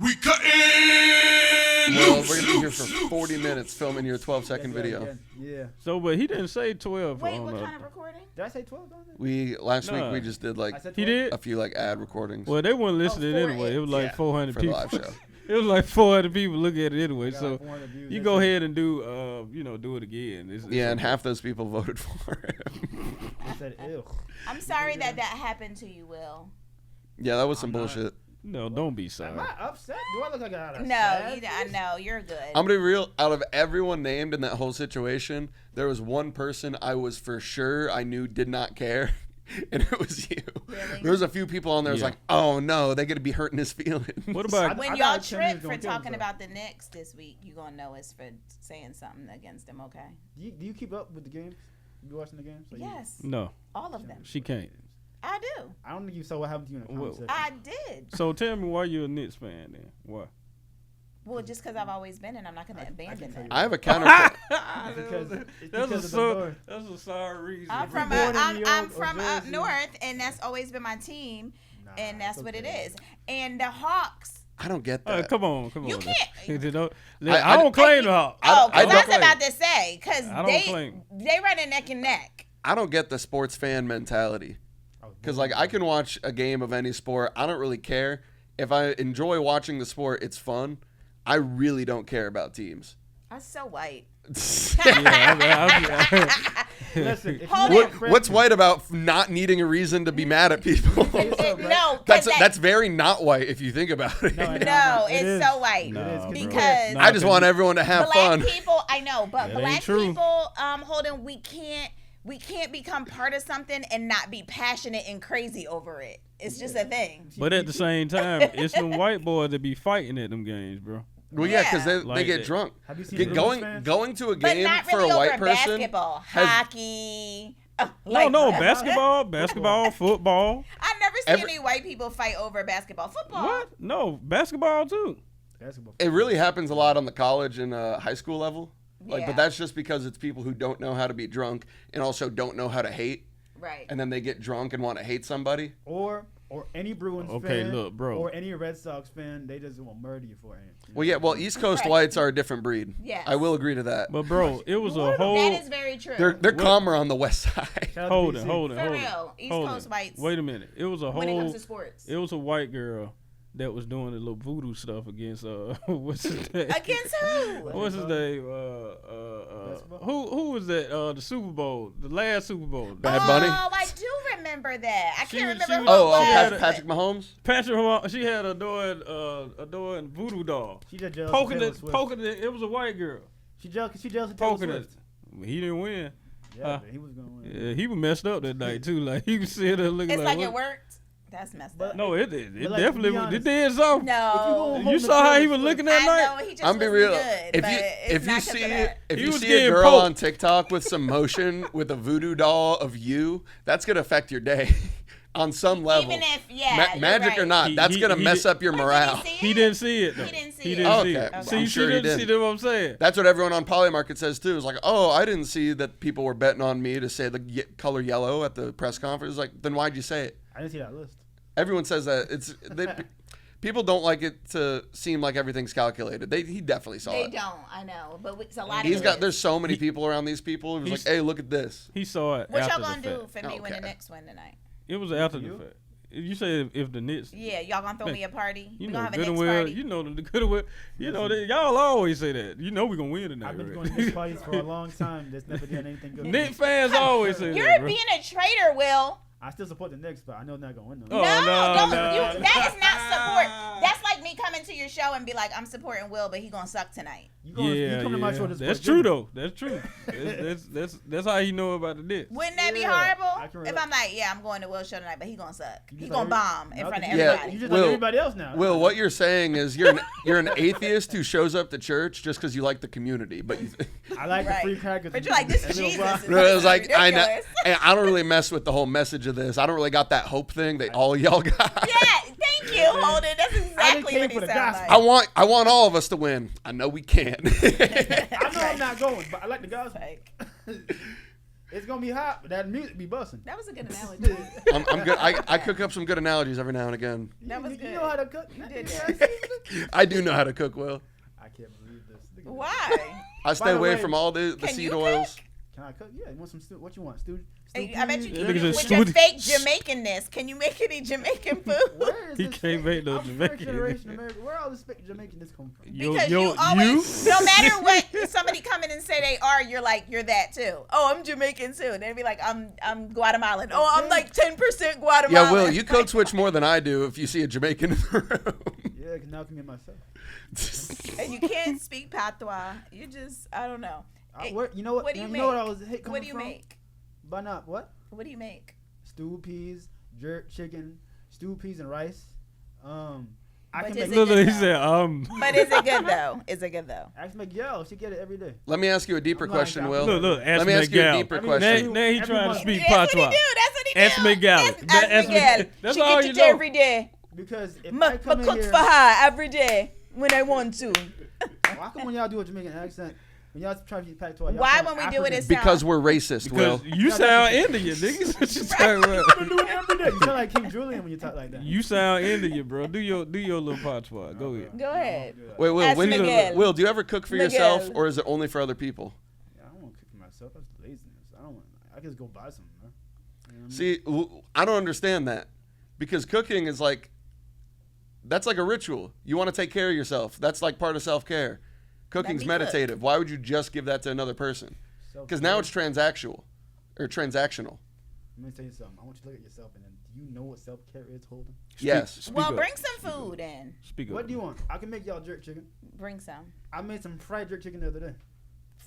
We cutting Well, loose. we're gonna be here for 40 minutes filming your 12-second video. Yeah. So, but he didn't say 12. Wait, on what the- kind of recording? Did I say 12 on it? Last week Nah. we just did like I said 12? He did? a few like ad recordings Well, they weren't listening for anyway. it. It was like Yeah, 400 for the people. live show. It was like 400 people look at it anyway. Got So like 400 views. you That's go it. ahead and do, do it again. It's Yeah, and okay. half those people voted for him. I said, ew. I'm sorry that happened to you, Will. Yeah, that was some I'm not- bullshit. No, don't be sorry. Am I upset? Do I look like I got No, sad? I know you're good. I'm gonna be real. Out of everyone named in that whole situation, there was one person I was for sure I knew did not care, and it was you. Really? There was a few people on there. Was Yeah. like, oh no, they gonna be hurting his feelings. What about When I y'all thought Tim was trip gonna for kill talking himself. about the Knicks this week, you gonna know it's for saying something against them, okay? Do you keep up with the games? You be watching the games? Or you- Yes, no? all of them. She can't. I do. I don't think you saw what happened to you in the Well, comment I section. did. So tell me why you're a Knicks fan then? Why? Well, just because I've always been, and I'm not gonna abandon tell it. you. I have a counter. because that's because a of the so, North. that's a sorry reason. I'm If you're from born in I'm New York or from up Jersey- north, and that's always been my team, Nah, and that's it's what it okay. is. And the Hawks. I don't get that. Come on. You can't- You know, I I don't claim the Hawks. Oh, I because I was don't- about to say, because I don't they claim. run neck and neck. I don't get the sports fan mentality. Because like I can watch a game of any sport. I don't really care. If I enjoy watching the sport, it's fun. I really don't care about teams. I'm so white. Listen, if Hold you it. want friends- What's white about not needing a reason to be mad at people? No, That's very not white if you think about it. No, no, it it's is. so white. No, It is, bro. because I just want everyone to have black fun. people, I know, but That ain't black true. people, Holden, we can't become part of something and not be passionate and crazy over it. It's just a thing. But at the same time, it's them white boys that be fighting at them games, bro. Well, yeah, because they Like get that. drunk. Have you seen Get the going Eagles fans? going to a But game not for really a white over person. basketball, has- hockey. Basketball, football. I never see Every- any white people fight over basketball. Football. What? No, basketball too. Basketball. It really happens a lot on the college and high school level. Yeah. But that's just because it's people who don't know how to be drunk and also don't know how to hate, Right. and then they get drunk and want to hate somebody. Or any Bruins Okay, fan. look, bro. Or any Red Sox fan, they just will murder you for it. Well, yeah. Well, East Coast Right. whites are a different breed. Yes. I will agree to that. But bro, it was a whole. That is very true. They're calmer on the west side. Shout out to Hold BC. it, hold it, For hold it. real. East hold Coast it. whites. Wait a minute. It was a when it comes whole. to sports. It was a white girl that was doing the little voodoo stuff against what's his name? Against who? What's his name? Who was that? The Super Bowl, the last Super Bowl. Bad Bunny? Oh, I do remember that. I She can't was- remember she who was- it she was. had Patrick Mahomes. Patrick, she had adoring voodoo doll. She just jealous. Poking of Taylor it, Swift. poking it. It was a white girl She jealous of Taylor poking it. Swift. He didn't win. Yeah, but he was going to win. Yeah, he was messed up that night too. Like he was sitting there looking It's like what? it worked. That's messed But- up. No, it did. It But, like, to be definitely honest, it did something. No. If you You saw how he was looking that I night. know he just I'm be wasn't real. good. If but you it's if you not 'cause see of that. if He you was see a getting girl poked. on TikTok with some motion with a voodoo doll of you, that's gonna affect your day on some level. Even if, yeah, you're Magic or right. not, He- that's he- gonna he mess did- up your But did morale. he see He it? didn't see it though. He didn't see He it. didn't Oh, see okay. it. I'm See, sure he see didn't. what I'm saying? That's what everyone on Polymarket says too. Is like, oh, I didn't see that people were betting on me to say the color yellow at the press conference. It's like, then why'd you say it? I didn't see that list. Everyone says that. People don't like it to seem like everything's calculated. He definitely saw They it. don't, I know. But it's a lot He's of got. it. There's so many people around these people. He was he's- like, hey, look at this. He saw it. What after y'all gonna the do fact. for me when the Okay. Knicks win tonight? It was after the You? fact. You say if the Knicks, Yeah, y'all gonna throw me a party? you We know gonna have a good and Knicks well, party? you know the good and well, you know that y'all always say that. You know we gonna win tonight. I've been right? going to these parties for a long time. That's never done anything good. Knicks fans always say You're that. Bro. being a traitor, Will. I still support the Knicks, but I know they're not going to win them. Oh, Don't. no. That is not support. That's like me coming to your show and be like, I'm supporting Will, but he gonna suck tonight. You come to my show to That's support true Jimmy. though. That's true. that's how you know about the Knicks. Wouldn't that be Yeah, I horrible? can If relate. I'm like, yeah, I'm going to Will's show tonight, but he gonna suck. You He just gonna like bomb in No, front of you- everybody. You just Will- like everybody else now. Will, what you're saying is you're an atheist who shows up to church just because you like the community, but you. I like Right. the free crackers. But you're like, this and little Jesus broccoli. is No, it was like I know. ridiculous. And I don't really mess with the whole message of this. I don't really got that hope thing that all y'all got. Yeah, thank you, Holden. That's exactly came what he for the sounds gospel. like. I want all of us to win. I know we can. I know I'm not going, but I like the gospel. Like, It's gonna be hot, but that music be busting. That was a good analogy. I'm good. I cook up some good analogies every now and again. That was You good. know how to cook. You did that. I do know how to cook well. I can't believe this. Look at this. Why? I stay By the away way, from all the can seed you oils. Can I cook? Yeah. You want some stew? What you want? Stew? I bet you Yeah, can. look at With this your food. fake Jamaicanness, can you make any Jamaican food? Where is He this can't make no I'm Jamaican. First generation American. Where all this fake Jamaicanness come from? Because you always, no matter what, somebody come in and say they are, you're like, you're that too. Oh, I'm Jamaican too. And they'd be like, I'm Guatemalan. Oh, I'm like 10% Guatemalan. Yeah, Will, you code switch more than I do if you see a Jamaican in the room. Yeah, because now I can get myself. And you can't speak patois. You just, I don't know. You know what? What do you make? know what I was hit coming What do you from? make? But not what? What do you make? Stewed peas, jerk chicken, stewed peas and rice. I But can is make. it good he though? said, But is it good though? Is it good though? Ask Miguel. She get it every day. Let me ask you a deeper I'm like, question, I'm- Will. Look, ask Let me ask you a Miguel. deeper Every- question. Now he trying to Everybody- speak That's what he patois. do. That's what he do. Ask Miguel. Ask Ask Miguel. That's She all get you it know. every day. Because if Ma I come in cook here, for her every day when I want to. why come when y'all do a Jamaican accent, when y'all try to be patois, y'all Why sound when we do it, African? it's Because we're racist, Will. Because you sound Indian, nigga. What you talking about? I do it every day. You sound like King Julian when you talk like that. You sound Indian, bro. Do your little patois. Go ahead. Go ahead. Wait, Will, Ask when Miguel. Will, do you ever cook for Miguel. yourself, or is it only for other people? Yeah, I don't want to cook for myself. That's laziness. I don't want. I can just go buy something, man. You know what I mean? See, I don't understand that because cooking is like that's like a ritual. You want to take care of yourself. That's like part of self-care. Cooking's Let me cook. meditative. Why would you just give that to another person? Because now it's transactional or transactional. Let me tell you something. I want you to look at yourself and then do you know what self-care is, Holden? Yes. Speak Well, up. bring some food in. Speak up. What do you want? I can make y'all jerk chicken. Bring some. I made some fried jerk chicken the other day.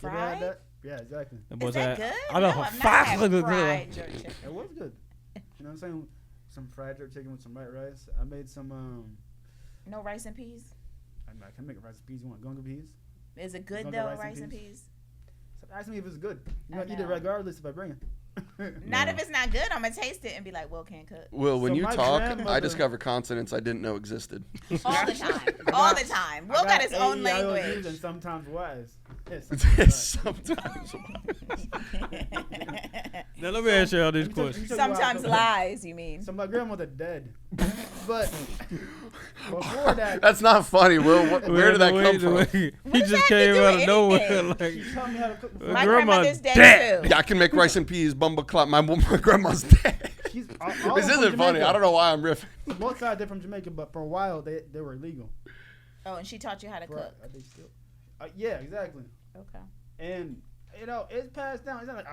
You ever had Fried? that? Yeah, exactly. Is that good? I No, don't I've not had fried jerk chicken. It was good. You know what I'm saying? Some fried jerk chicken with some white rice. I made some. No rice and peas? I can make rice and peas. You want gunga peas? Is it good Gunga though, rice and peas? So ask me if it's good. You I know, eat it know. regardless if I bring it. Not if it's not good. I'm gonna taste it and be like, "Will can't cook." Will, when So you my talk, I grandmother- discover consonants I didn't know existed. All the time. All the time. Will got his own language. And sometimes wise. Yeah, sometimes wise. Sometimes. Now let me ask y'all this Let me tell question. you why I Sometimes cook. lies, you mean? So my grandmother dead, but before that, That's not funny, Will. Where did that come from? He does just that have to came do out of with nowhere. anything? she Like, taught me how to cook. Before. My grandma grandmother's dead dead. too. Yeah, I can make rice and peas, bumble clot. My grandma's dead. She's, This isn't funny. I don't know why I'm riffing. Both sides they're from Jamaica, but for a while they were illegal. Oh, and she taught you how to cook. Are they still? Yeah, exactly. Okay. And you know it's passed down. It's not like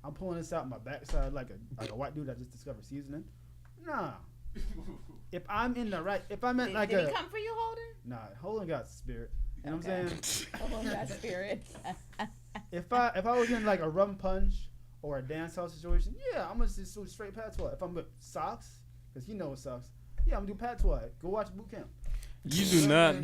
I'm pulling this out my backside like a white dude that just discovered seasoning. Nah. If I'm in the right, if I'm in like Did a he come for you, Holden? nah, Holden got spirit. You know what Okay. I'm saying? Oh, that spirit. If I was in like a rum punch or a dance house situation, yeah, I'm gonna just do straight patois. If I'm with socks, cause you know what socks. Yeah, I'm gonna do patois. Go watch boot camp. you do not.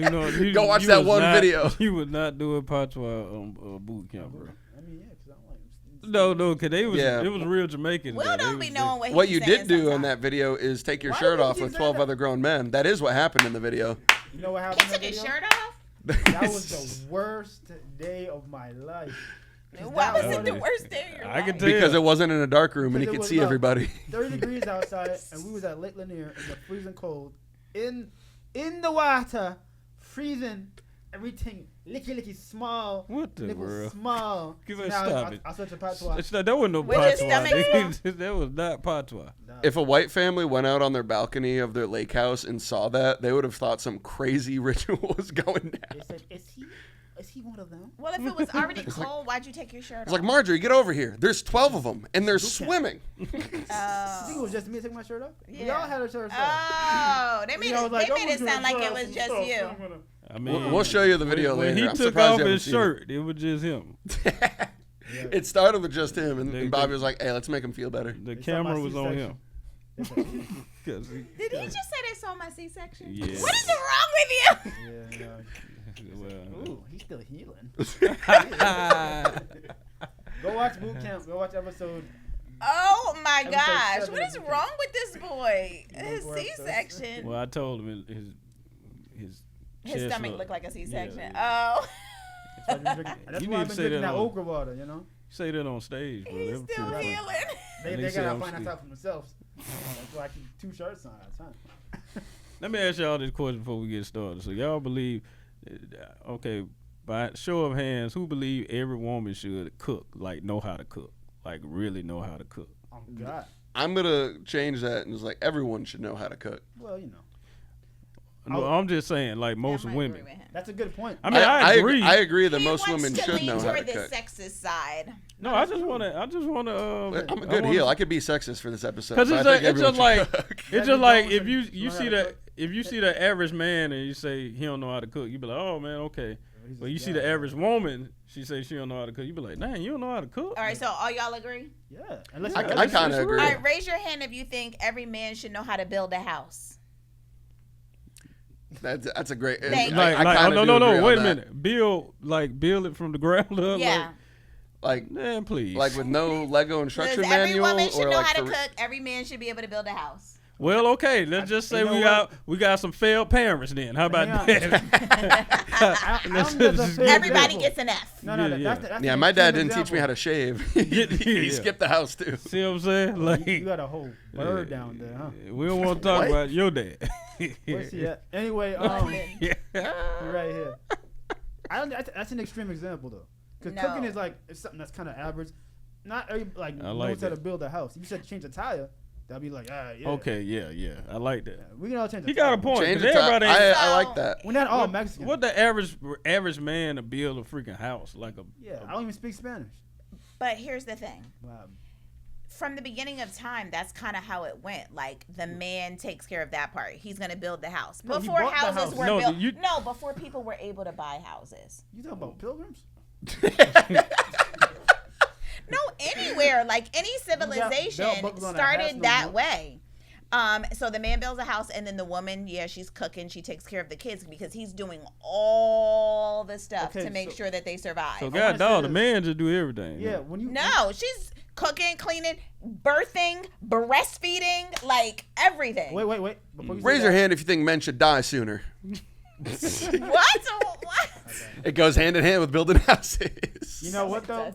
Go watch that one video. You would not do a patois on boot camp, bro. I mean, yeah, cause I don't like. No, cause they was Yeah. it was real Jamaican. Will though. They don't be was- knowing what, What he's you saying did do in sometimes. that video is take your Why shirt would off you with say 12 that? other grown men. That is what happened in the video. You know what happened? He took in his that shirt video? off? That was the worst day of my life. 'Cause Why that was it the worst day of your I can life? tell. Because it wasn't in a dark room and he Because it could was see about everybody. 30 degrees outside, and we was at Lake Lanier in the freezing cold, in the water, freezing, everything licky small. What the Nipple world? small. Give So it- now stop it. I switched to patois. That wasn't no With your patois. stomach nigga. That was not patois. Nah. If a white family went out on their balcony of their lake house and saw that, they would have thought some crazy ritual was going They down. said, is he one of them? Well, if it was already cold, why'd you take your shirt It's off? like, Marjorie, get over here. There's 12 of them, and they're Boot camp. swimming. You think it was just me taking my shirt off? We Yeah. all had our shirts off. Oh, they made You know, it. like, They I'm made it gonna sound like it try was some just stuff. you. I'm gonna- I mean, We'll show you the video when later. he I'm took surprised off you his haven't seen shirt, it was just him. it. Yeah. It started with just him, and, They- and Bobby was like, hey, let's make him feel better. The They saw my camera was on C-section. him. They said, 'Cause he- Did he just say they saw my C-section? Yeah. What is wrong with you? yeah, yeah. well, Ooh, he's still healing. uh, Go watch boot camp. Go watch episode. Oh my Episode gosh. 7 What is of the wrong with this boy? You His know, 4 episodes. C-section. well, I told him his His chest stomach looked- looked like a C-section. Yeah. Oh. That's why I've been You drinking need that to say drinking that that on- okra water, you know? Say that on stage, bro. He's still healing. They gotta find that out for themselves. So I keep 2 shirts on at a time. Let me ask y'all this question before we get started. So y'all believe, okay, by show of hands, who believe every woman should cook, like know how to cook, like really know how to cook? Oh God. I'm gonna change that and it's like everyone should know how to cook. Well, you know. No, I'm just saying, like most women. That's a good point. I mean, I agree. I agree that He most wants women to should lean know how to toward the cook. sexist side. No, I just want to. I'm a good heel. I could be sexist for this episode. Because it's just like It's just like if you you see the average man and you say he don't know how to cook, you be like, oh man, okay. But you see the average woman, she say she don't know how to cook. You be like, dang, you don't know how to cook. All right, so all y'all agree? Yeah. I kind of agree. All right, raise your hand if you think every man should know how to build a house. That's a great. Thank you. No. Wait a minute. Build it from the ground up. Yeah. Like, man, please. Like with no Lego instruction Every manual. woman should or know like how to cook. Every man should be able to build a house. Well, okay. Let's just say we got some failed parents. Then how about that? Everybody gets an F. No. My dad didn't teach me how to shave. He skipped the house too. See what I'm saying? Like you got a whole bird down there, huh? We don't want to talk about your dad. Where's he at? Anyway, you're right here. That's an extreme example though, because cooking is like it's something that's kind of average. Not everybody knows how to build a house. If you said change a tire, they'll be like, yeah. Okay, yeah. I like that. We can all change. He got a point. Change I like that. We're not all Mexican. What the average man to build a freaking house like a? Yeah, I don't even speak Spanish. But here's the thing. Wow. From the beginning of time, that's kind of how it went. Like the man takes care of that part. He's gonna build the house. Before houses were built. No, before people were able to buy houses. You talking about pilgrims? No, anywhere, like any civilization started that way. So the man builds a house, and then the woman, she's cooking, she takes care of the kids because he's doing all the stuff to make sure that they survive. So God, dog, the man just do everything. Yeah, she's cooking, cleaning, birthing, breastfeeding, like everything. Wait. Raise your hand if you think men should die sooner. What? It goes hand in hand with building houses. You know what though?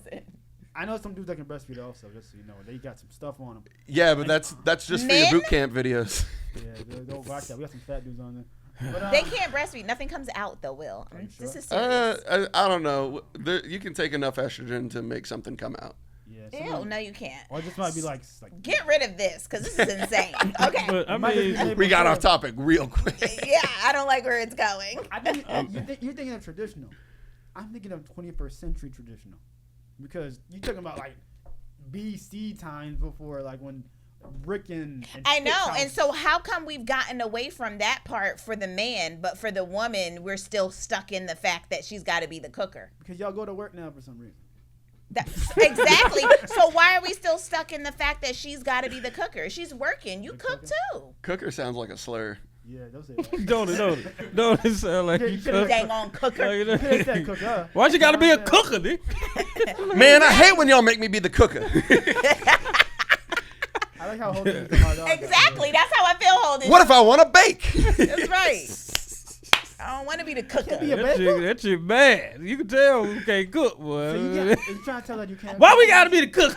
I know some dudes that can breastfeed also, just so you know. They got some stuff on them. Yeah, but that's just for your boot camp videos. Yeah, don't watch that. We got some fat dudes on there. But, they can't breastfeed. Nothing comes out though, Will. This is serious. I don't know. You can take enough estrogen to make something come out. Yeah. Ew, no, you can't. Or it just might be like get rid of this because this is insane. Okay. But, I mean, we got off topic real quick. Yeah, I don't like where it's going. I think you're thinking of traditional. I'm thinking of 21st century traditional. Because you're talking about like BC times before, like when brick and I know, and so how come we've gotten away from that part for the man, but for the woman, we're still stuck in the fact that she's got to be the cooker? Because y'all go to work now for some reason. Exactly. So why are we still stuck in the fact that she's got to be the cooker? She's working. You cook too. Cooker sounds like a slur. Yeah, don't say that. Don't it sound like you cook? Dang on cooker. Why you gotta be a cooker, Nick? Man, I hate when y'all make me be the cooker. I like how Holden is the hard dog. Exactly, that's how I feel, Holden. What if I want to bake? That's right. I don't want to be the cooker. That shit bad. You can tell who can't cook, boy. So you're trying to tell that you can't. Why we gotta be the cooker?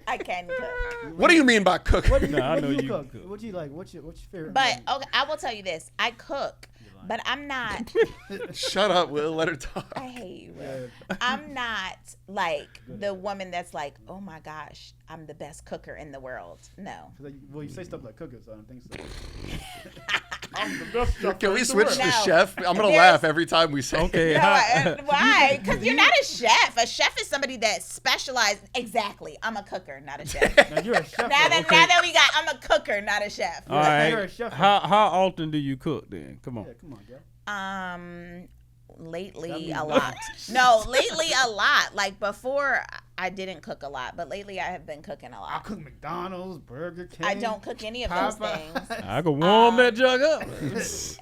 I can cook. What do you mean by cook? What do you cook? What do you like? What's your favorite? But okay, I will tell you this: I cook, but I'm not. Shut up, Will. Let her talk. I hate you, Will. I'm not like the woman that's like, oh my gosh, I'm the best cooker in the world. No. Well, you say stuff like cooker, so I don't think so. I'm the best chef. Can we switch to chef? I'm gonna laugh every time we say. Okay. No, why? Because you're not a chef. A chef is somebody that specializes. Exactly. I'm a cooker, not a chef. Now you're a chef. Now that we got, I'm a cooker, not a chef. All right. You're a chef. How often do you cook then? Come on. Yeah, come on, girl. Lately a lot. No, lately a lot. Like before, I didn't cook a lot, but lately I have been cooking a lot. I cook McDonald's, Burger King. I don't cook any of those things. I can warm that jug up.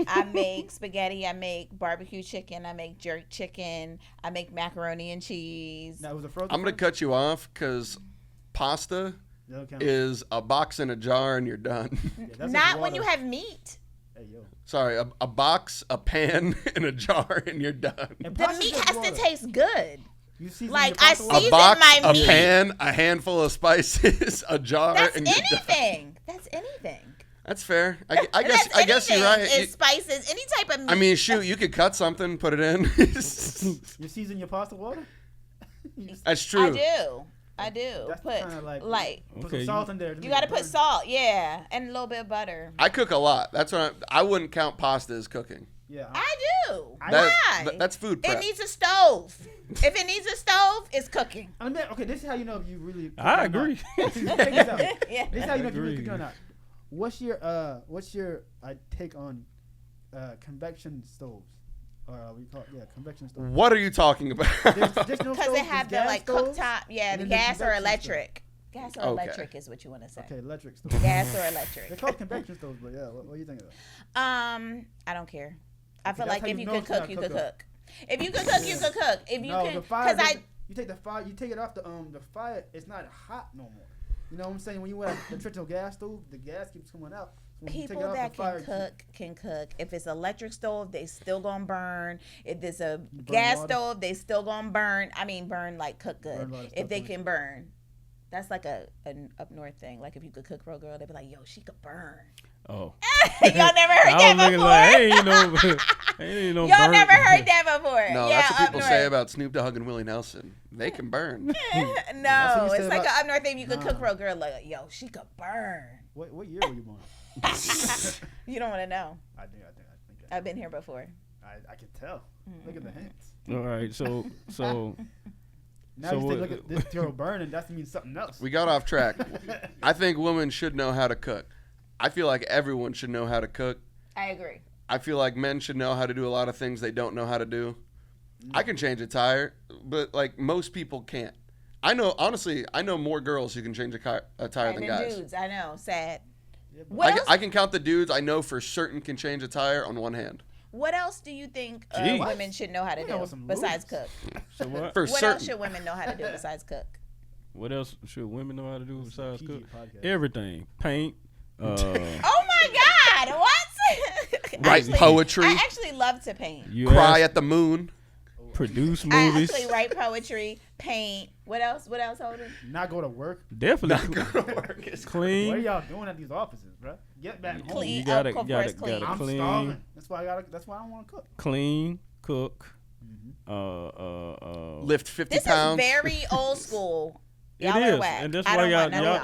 I make spaghetti. I make barbecue chicken. I make jerk chicken. I make macaroni and cheese. That was a frozen. I'm gonna cut you off because pasta is a box in a jar and you're done. Yeah, not when you have meat. Hey, yo. Sorry, a box, a pan, and a jar, and you're done. The meat has to taste good. Like I season a box, my a meat. pan, a handful of spices, a jar. That's and anything. That's anything. That's fair. I guess you're right. It's spices, any type of meat. I mean, shoot, you could cut something, put it in. You season your pasta water? That's true. I do. That's Put kinda put some salt in there. You got to put salt, yeah, and a little bit of butter. I cook a lot. That's what I wouldn't count pasta as cooking. Yeah, I do. Why? That's food prep. It needs a stove. If it needs a stove, it's cooking. I mean, okay, this is how you know if you really. I agree. Check this out. Yeah. This is how you know if you really cooking or not. What's your take on convection stoves? Or we call it, convection stoves. What are you talking about? Because they have the cooktop, the gas or electric. Gas or electric is what you want to say. Okay, electric stoves. Gas or electric. They're called convection stoves, but yeah, what are you thinking of? I don't care. I feel like if you can cook, you can cook. If you can cook, you can cook. If you can, because you take the fire, you take it off the fire. It's not hot no more. You know what I'm saying? When you have the traditional gas stove, the gas keeps coming out. So people that can cook. If it's electric stove, they still gonna burn. If there's a gas stove, they still gonna burn. I mean, burn like cook good. If they can burn, that's like an up north thing. Like if you could cook real girl, they'd be like, yo, she could burn. Oh. Y'all never heard that before? Y'all never heard that before? No, that's what people say about Snoop Dogg and Willie Nelson. They can burn. No, it's like an up north thing. You could cook real girl, like, yo, she could burn. What year were you born? You don't want to know. I think. I've been here before. I can tell. Look at the hints. All right, so. Now you look at this girl burning. That means something else. We got off track. I think women should know how to cook. I feel like everyone should know how to cook. I agree. I feel like men should know how to do a lot of things they don't know how to do. I can change a tire, but like most people can't. I know more girls who can change a tire than guys. Dudes, I know. Sad. I can count the dudes I know for certain can change a tire on one hand. What else do you think women should know how to do besides cook? So what? What else should women know how to do besides cook? What else should women know how to do besides cook? Everything. Paint. Oh my God! What? Write poetry. I actually love to paint. Cry at the moon. Produce movies. I actually write poetry, paint. What else? Holden? Not go to work. Definitely. Not go to work. Clean. What are y'all doing at these offices, bro? Get back home. Clean. You gotta clean. I'm clean. starving. That's why I don't want to cook. Clean, cook. Lift 50 pounds. This is very old school. It is, and that's why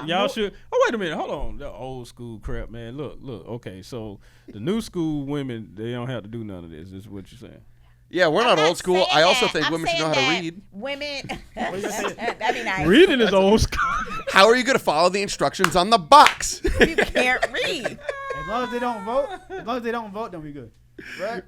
y'all should. Oh, wait a minute, hold on. The old school crap, man. Look. Okay, so the new school women, they don't have to do none of this. Is what you're saying? Yeah, we're not old school. I also think women should know how to read. Women, that'd be nice. Reading is old school. How are you going to follow the instructions on the box? You can't read. As long as they don't vote, then we good. Right?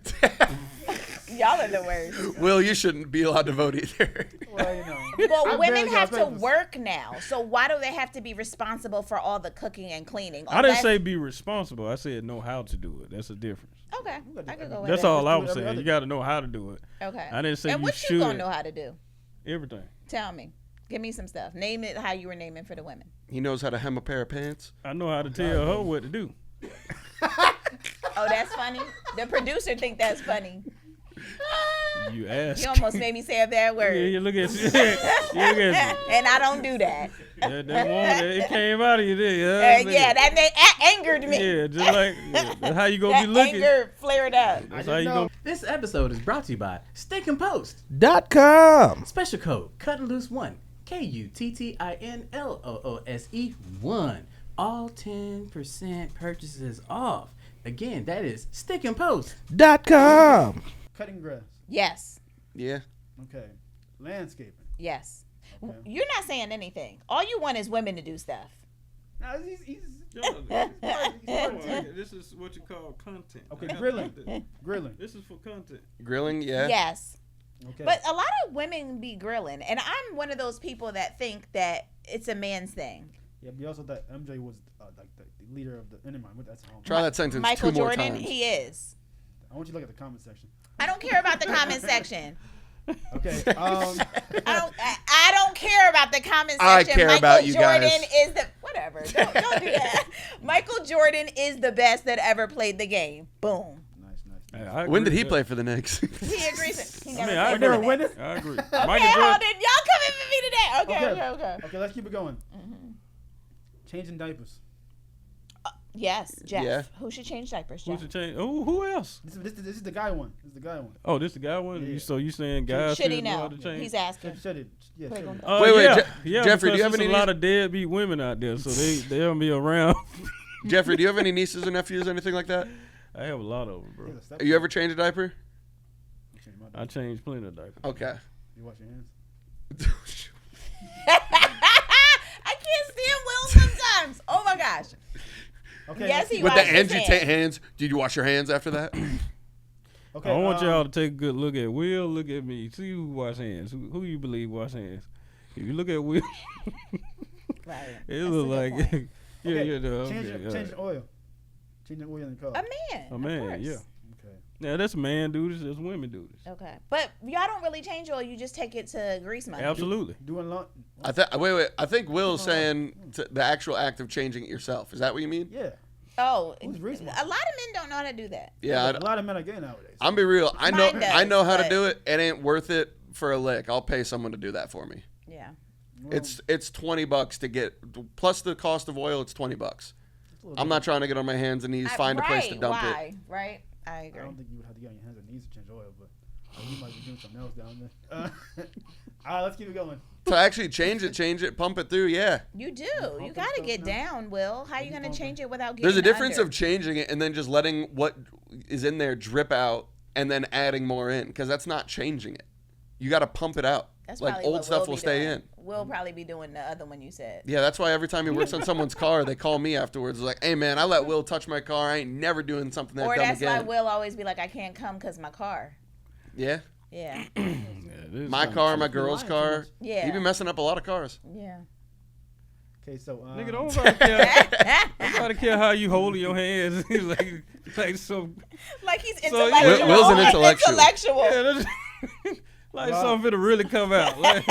Y'all are the worst. Will, you shouldn't be allowed to vote either. Well, you know. Well, women have to work now, so why do they have to be responsible for all the cooking and cleaning? I didn't say be responsible. I said know how to do it. That's a difference. Okay, I could go with That's that. all I was saying. You got to know how to do it. Okay. I didn't say and you what should. you gonna know how to do? Everything. Tell me. Give me some stuff. Name it how you were naming for the women. He knows how to hem a pair of pants. I know how to tell her what to do. Oh, that's funny. The producer think that's funny. You asked. You almost made me say a bad word. Yeah, you look at you. Look at you. And I don't do that. That woman, it came out of you there. Yeah, that angered me. Yeah, just like that's how you gonna be looking. Anger flared up. That's how you gonna. This episode is brought to you by StickandPost.com. Special code Kuttin Loose 1. KUTTINLOOSE 1. All 10% purchases off. Again, that is StickandPost.com. Cutting grass. Yes. Yeah. Okay. Landscaping. Yes. Okay. You're not saying anything. All you want is women to do stuff. No, This is what you call content. Okay, grilling. Grilling. This is for content. Grilling, yeah. Yes. Okay. But a lot of women be grilling, and I'm one of those people that think that it's a man's thing. Yeah, but also that MJ was like the leader of the. Never mind. That's wrong. Try that sentence Michael 2 more Jordan, times. he is. I want you to look at the comment section. I don't care about the comment section. Okay. I don't care about the comment section. I care Michael about you Jordan guys. is the whatever. Don't do that. Michael Jordan is the best that ever played the game. Boom. Nice. When did he play for the Knicks? He agrees. He never I never win it. I agree. Okay, hold it. Y'all coming for me today. Okay. Okay, let's keep it going. Changing diapers. Yes, Jeff. Yeah. Who should change diapers, Who Jeff? should change? Oh, who else? This is the guy one. Oh, this the guy one. Yeah. So you saying guys Should he should know how know? to change? He's asking. Shut it. Yeah. Shut it. Wait, yeah, Jeffrey, do you because have there's any a lot of deadbeat women out there, so they don't be around. Jeffrey, do you have any nieces or nephews or anything like that? I have a lot of them, bro. You ever change a diaper? I changed plenty of diapers. Okay. You wash your hands? I can't stand Will sometimes. Oh my gosh. Okay. Yes, he With the washes his hands, did you wash your hands after that? Okay. I want y'all to take a good look at Will. Look at me. See who wash hands. Who you believe wash hands? If you look at Will, Right. it That's look a good like point. Change the oil. Change the oil in the car. A man. a man. Of course. Yeah. Okay. Yeah, that's man duties. That's women duties. Okay. But y'all don't really change oil. You just take it to grease money. Absolutely. Doing laundry. Wait. I think Will's saying the actual act of changing it yourself. Is that what you mean? Yeah. Oh, Who's a lot grease of money? men don't know how to do that. Yeah. A lot of men are gay nowadays. I'm be real. I Mine know how to does, do it. It ain't worth it for a lick. I'll pay someone to do that for me. Yeah. It's $20 to get plus the cost of oil. It's $20. I'm not trying to get on my hands and knees, find a place to dump it. Right. I I agree. don't think you would have to get on your hands and knees to change oil, but you might be doing something else down there. All right, let's keep it going. To actually change it, pump it through. Yeah. You do. pumping You got to stuff get now? down, Will. How you you going to pumping? change it without getting There's a difference under? of changing it and then just letting what is in there drip out and then adding more in because that's not changing it. You got to pump it out. That's like probably old what stuff Will will be stay doing. in. We'll probably be doing the other one you said. Yeah, that's why every time he works on someone's car, they call me afterwards. It's like, hey, man, I let Will touch my car. I ain't never doing something that Or dumb that's again. why Will always be like, I can't come because my car. Yeah. Yeah. My car, my girl's car. Yeah. You be messing up a lot of cars. Yeah. Okay, so Nigga, don't nobody care. Nobody care how you holding your hands. like so. Like he's So, yeah. intellectual. Will's an intellectual. Intellectual. Yeah, that's, like something to really come out. Like,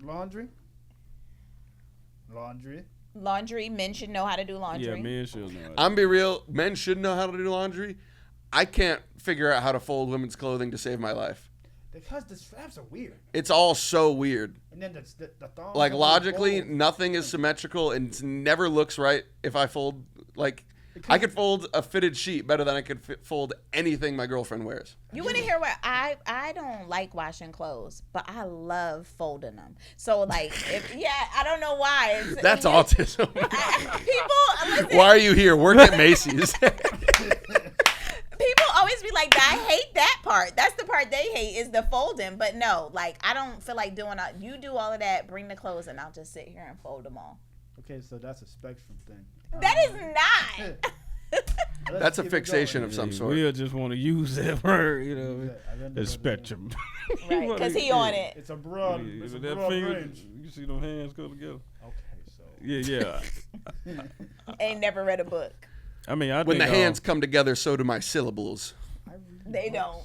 laundry. Laundry. Laundry. Men should know how to do laundry. Yeah, men should know. I'm be real. Men should know how to do laundry. I can't figure out how to fold women's clothing to save my life. Because the straps are weird. It's all so weird. And then the thongs. Like don't logically, fold. nothing is symmetrical and it never looks right if I fold. Like I could fold a fitted sheet better than I could fold anything my girlfriend wears. You want to hear what I don't like washing clothes, but I love folding them. So like, I don't know why. That's autism. People, listen, Why are you here? Work at Macy's. people always be like, I hate that part. That's the part they hate is the folding. But no, like I don't feel like doing all. You do all of that. Bring the clothes, and I'll just sit here and fold them all. Okay, so that's a spectrum thing. That is not. That's a fixation of some sort. We'll just want to use that word, you know. Yeah, The spectrum. Right, because he on it. It's a broad, Yeah, it's a that broad finger, range. you see them hands go together. Okay, so. Yeah. Ain't never read a book. I mean, I When the think hands come together, so do my syllables. They don't.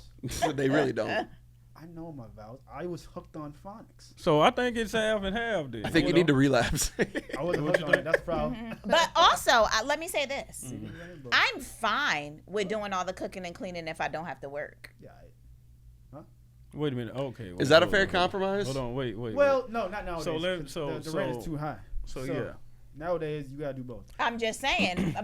They really don't. I know my vowels. I was hooked on phonics. So I think it's half and half. Then I think you need to relapse. I wasn't hooked on it. That's the problem. But also, let me say this. Mm-hmm. I'm fine with doing all the cooking and cleaning if I don't have to work. Yeah. Wait a minute. Okay. Is that a fair compromise? Hold on. Wait. Well, no, not nowadays. So let- 'cause so- the rent is too high. So yeah. Nowadays, you gotta do both. I'm just saying,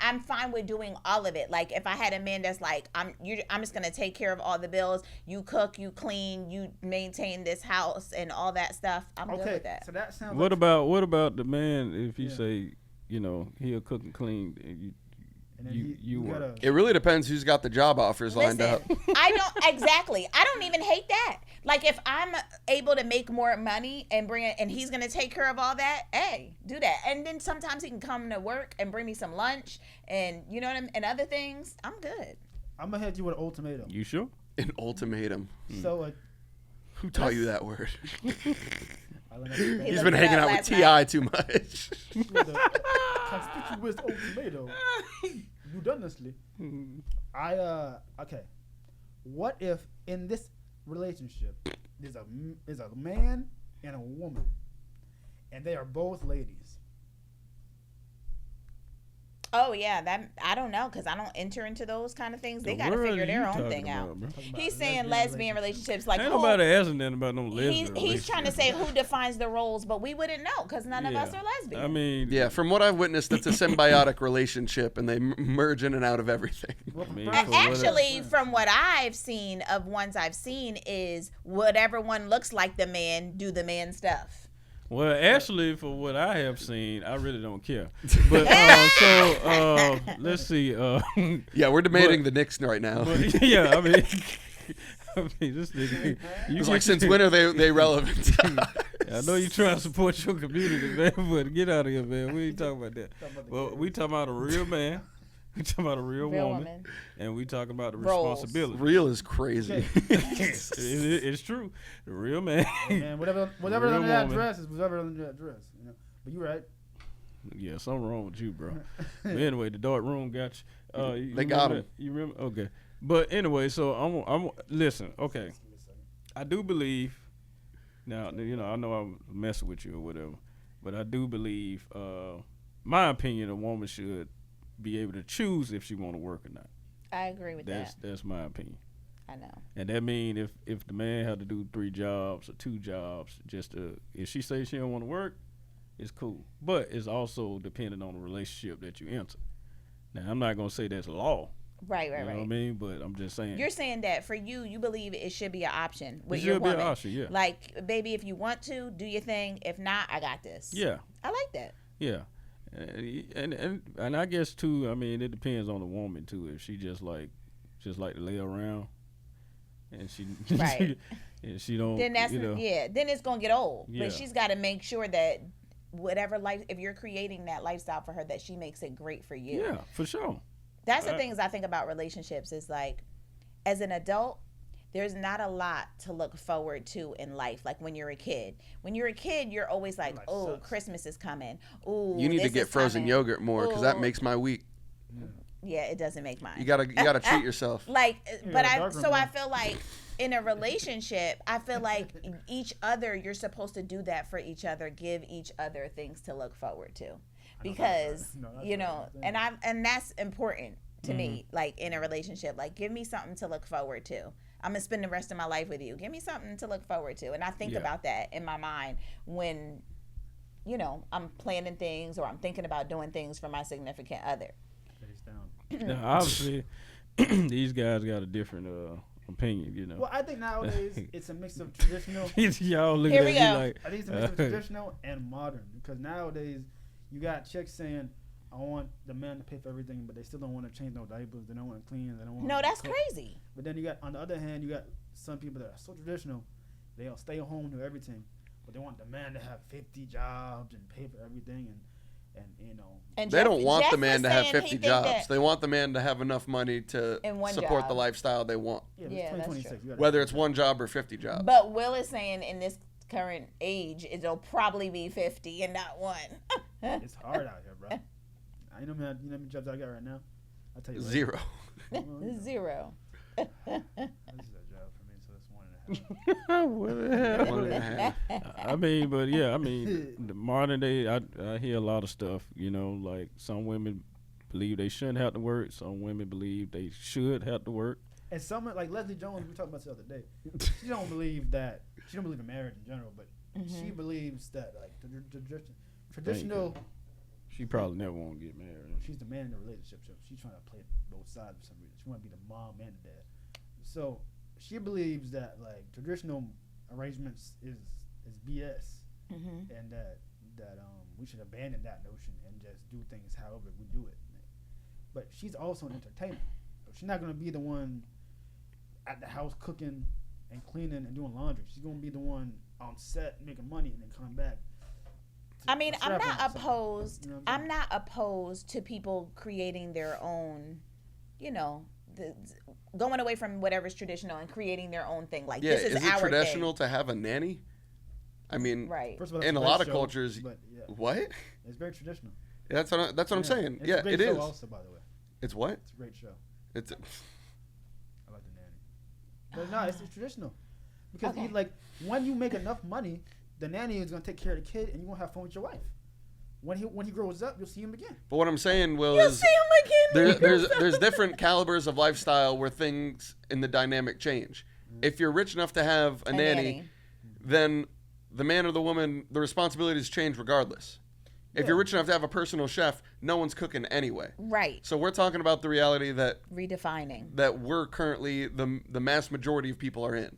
I'm fine with doing all of it. Like if I had a man that's like, I'm just gonna take care of all the bills. You cook, you clean, you maintain this house and all that stuff. I'm good with that. So that sounds. What like, about the man if he Yeah. say, you know, he'll cook and clean, and and then you work. gotta. It really depends who's got the job offers lined Listen, up. I don't even hate that. Like if I'm able to make more money and bring it, and he's gonna take care of all that, hey, do that. And then sometimes he can come to work and bring me some lunch, and you know what I mean, and other things. I'm good. I'm gonna hit you with an ultimatum. You sure? An ultimatum. So Who taught you that word? I learned that He's looked been it hanging up out with last Ti night. too much. with a conspicuous ultimatum. You done this, Lee. Okay. What if in this relationship there's a man and a woman, and they are both ladies? Oh yeah, that I don't know because I don't enter into those kind of things. They got to figure their own thing out. He's saying lesbian relationships, like ain't nobody asking nothing about no lesbian. He's trying to say who defines the roles, but we wouldn't know because none of us are lesbian. I mean, yeah, from what I've witnessed, it's a symbiotic relationship, and they merge in and out of everything. Actually, from what I've seen of ones I've seen is whatever one looks like the man do the man stuff. Well, actually, for what I have seen, I really don't care. But let's see. Yeah, we're debating the Knicks right now. Yeah, I mean, this nigga. It's like, since when are they relevant? I know you trying to support your community, man, but get out of here, man. We ain't talking about that. Well, we talking about a real man. We talking about a real woman, and we talking about the responsibility. Real is crazy. It's true. The real man. Man, whatever under that dress is whatever under that dress. You know? But you right. Yeah, something wrong with you, bro. But anyway, the dark room got you. They got him. You remember? Okay. But anyway, so I'm listen. Okay, I do believe. Now, you know, I know I'm messing with you or whatever, but I do believe. My opinion, a woman should be able to choose if she want to work or not. I agree with that. That's my opinion. I know. And that mean if the man had to do 3 jobs or 2 jobs, if she says she don't want to work, it's cool. But it's also dependent on the relationship that you enter. Now, I'm not gonna say that's law. Right. You know what I mean? But I'm just saying. You're saying that for you believe it should be an option with your woman. It should be an option, yeah. Like, baby, if you want to, do your thing. If not, I got this. Yeah. I like that. Yeah. And I guess too, I mean, it depends on the woman too. If she just like to lay around, and she right, and she don't, then that's then it's gonna get old. Yeah. But she's got to make sure that whatever life, if you're creating that lifestyle for her, that she makes it great for you. Yeah, for sure. That's the things I think about relationships is like, as an adult, there's not a lot to look forward to in life. Like when you're a kid. When you're a kid, you're always like, oh, Christmas is coming. Ooh, you need to get frozen yogurt more because that makes my week. Yeah, it doesn't make mine. You gotta treat yourself. Like, but I feel like in a relationship, I feel like each other, you're supposed to do that for each other, give each other things to look forward to, because you know, and that's important to me. Like in a relationship, like give me something to look forward to. I'm gonna spend the rest of my life with you. Give me something to look forward to, and I think about that in my mind when, you know, I'm planning things or I'm thinking about doing things for my significant other. Now, obviously, these guys got a different opinion, you know. Well, I think nowadays it's a mix of traditional. Y'all looking at me like. I think it's a mix of traditional and modern, because nowadays you got chicks saying, I want the man to pay for everything, but they still don't want to change no diapers. They don't want to clean. They don't want. No, that's cook. crazy. But then you got, on the other hand, you got some people that are so traditional, they'll stay home, do everything, but they want the man to have 50 jobs and pay for everything, and you know. And they don't want the man to have 50 jobs. They want the man to have enough money to support the lifestyle they want. Yeah, that's true. Whether it's 1 job or 50 jobs. But Will is saying in this current age, it'll probably be 50 and not 1. It's hard out here, bro. You know how many jobs I got right now? I'll tell you. 0. 0. This is a job for me, so it's 1.5. 1.5. I mean, but yeah, I mean, the modern day, I hear a lot of stuff. You know, like some women believe they shouldn't have to work. Some women believe they should have to work. And some, like Leslie Jones, we talked about this the other day. She don't believe in marriage in general, but she believes that like traditional. She probably never want to get married. She's the man in the relationship, so she's trying to play both sides for some reason. She want to be the mom and the dad. So she believes that like traditional arrangements is BS, and that we should abandon that notion and just do things however we do it. But she's also an entertainer. So she's not gonna be the one at the house cooking and cleaning and doing laundry. She's gonna be the one on set making money and then coming back. I mean, I'm not opposed. You know I'm not opposed to people creating their own, you know, going away from whatever's traditional and creating their own thing. Like this is it traditional thing. To have a nanny? I mean, right. First of all, in a lot of cultures, what? It's very traditional. That's what I'm saying. It's yeah, a great it show is. Also, by the way, it's what? It's a great show. It's. I like the nanny, but no, it's traditional because when you make enough money, the nanny is gonna take care of the kid, and you gonna have fun with your wife. when he grows up, you'll see him again. But what I'm saying, Will, You'll is see him again. there's different calibers of lifestyle where things in the dynamic change. If you're rich enough to have a nanny, then the man or the woman, the responsibilities change regardless. If you're rich enough to have a personal chef, no one's cooking anyway. Right. So we're talking about the reality that redefining we're currently the mass majority of people are in.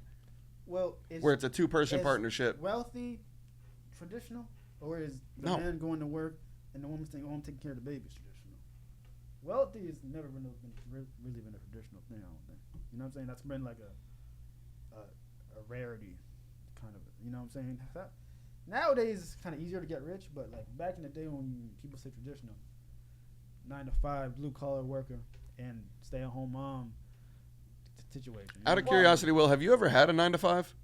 Well, where it's a 2-person partnership. Wealthy, traditional, or is the man going to work and the woman staying home taking care of the babies traditional? Wealthy has never been really been a traditional thing. I don't think. You know what I'm saying? That's been like a rarity, kind of. You know what I'm saying? Nowadays it's kind of easier to get rich, but like back in the day when people say traditional, 9 to 5 blue collar worker and stay at home mom situation. Out of curiosity, Will, have you ever had a 9 to 5?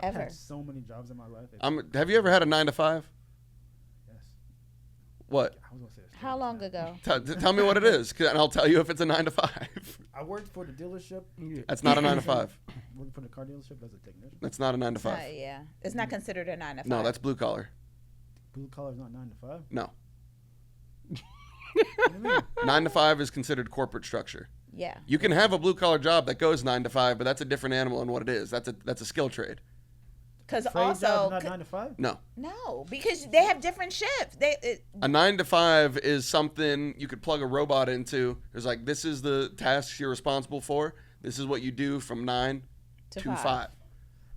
I've had so many jobs in my life. Have you ever had a 9 to 5? Yes. What? I was gonna say this. How long ago? Tell me what it is, and I'll tell you if it's a 9 to 5. I worked for the dealership. That's not a 9 to 5. Working for the car dealership as a technician. That's not a 9 to 5. Yeah, it's not considered a 9 to 5. No, that's blue collar. Blue collar is not 9 to 5. No. What do you mean? 9 to 5 is considered corporate structure. Yeah. You can have a blue collar job that goes 9 to 5, but that's a different animal in what it is. That's a skill trade. Because also not 9 to 5. No, because they have different shifts. A 9 to 5 is something you could plug a robot into. There's like, this is the tasks you're responsible for. This is what you do from 9 to 5.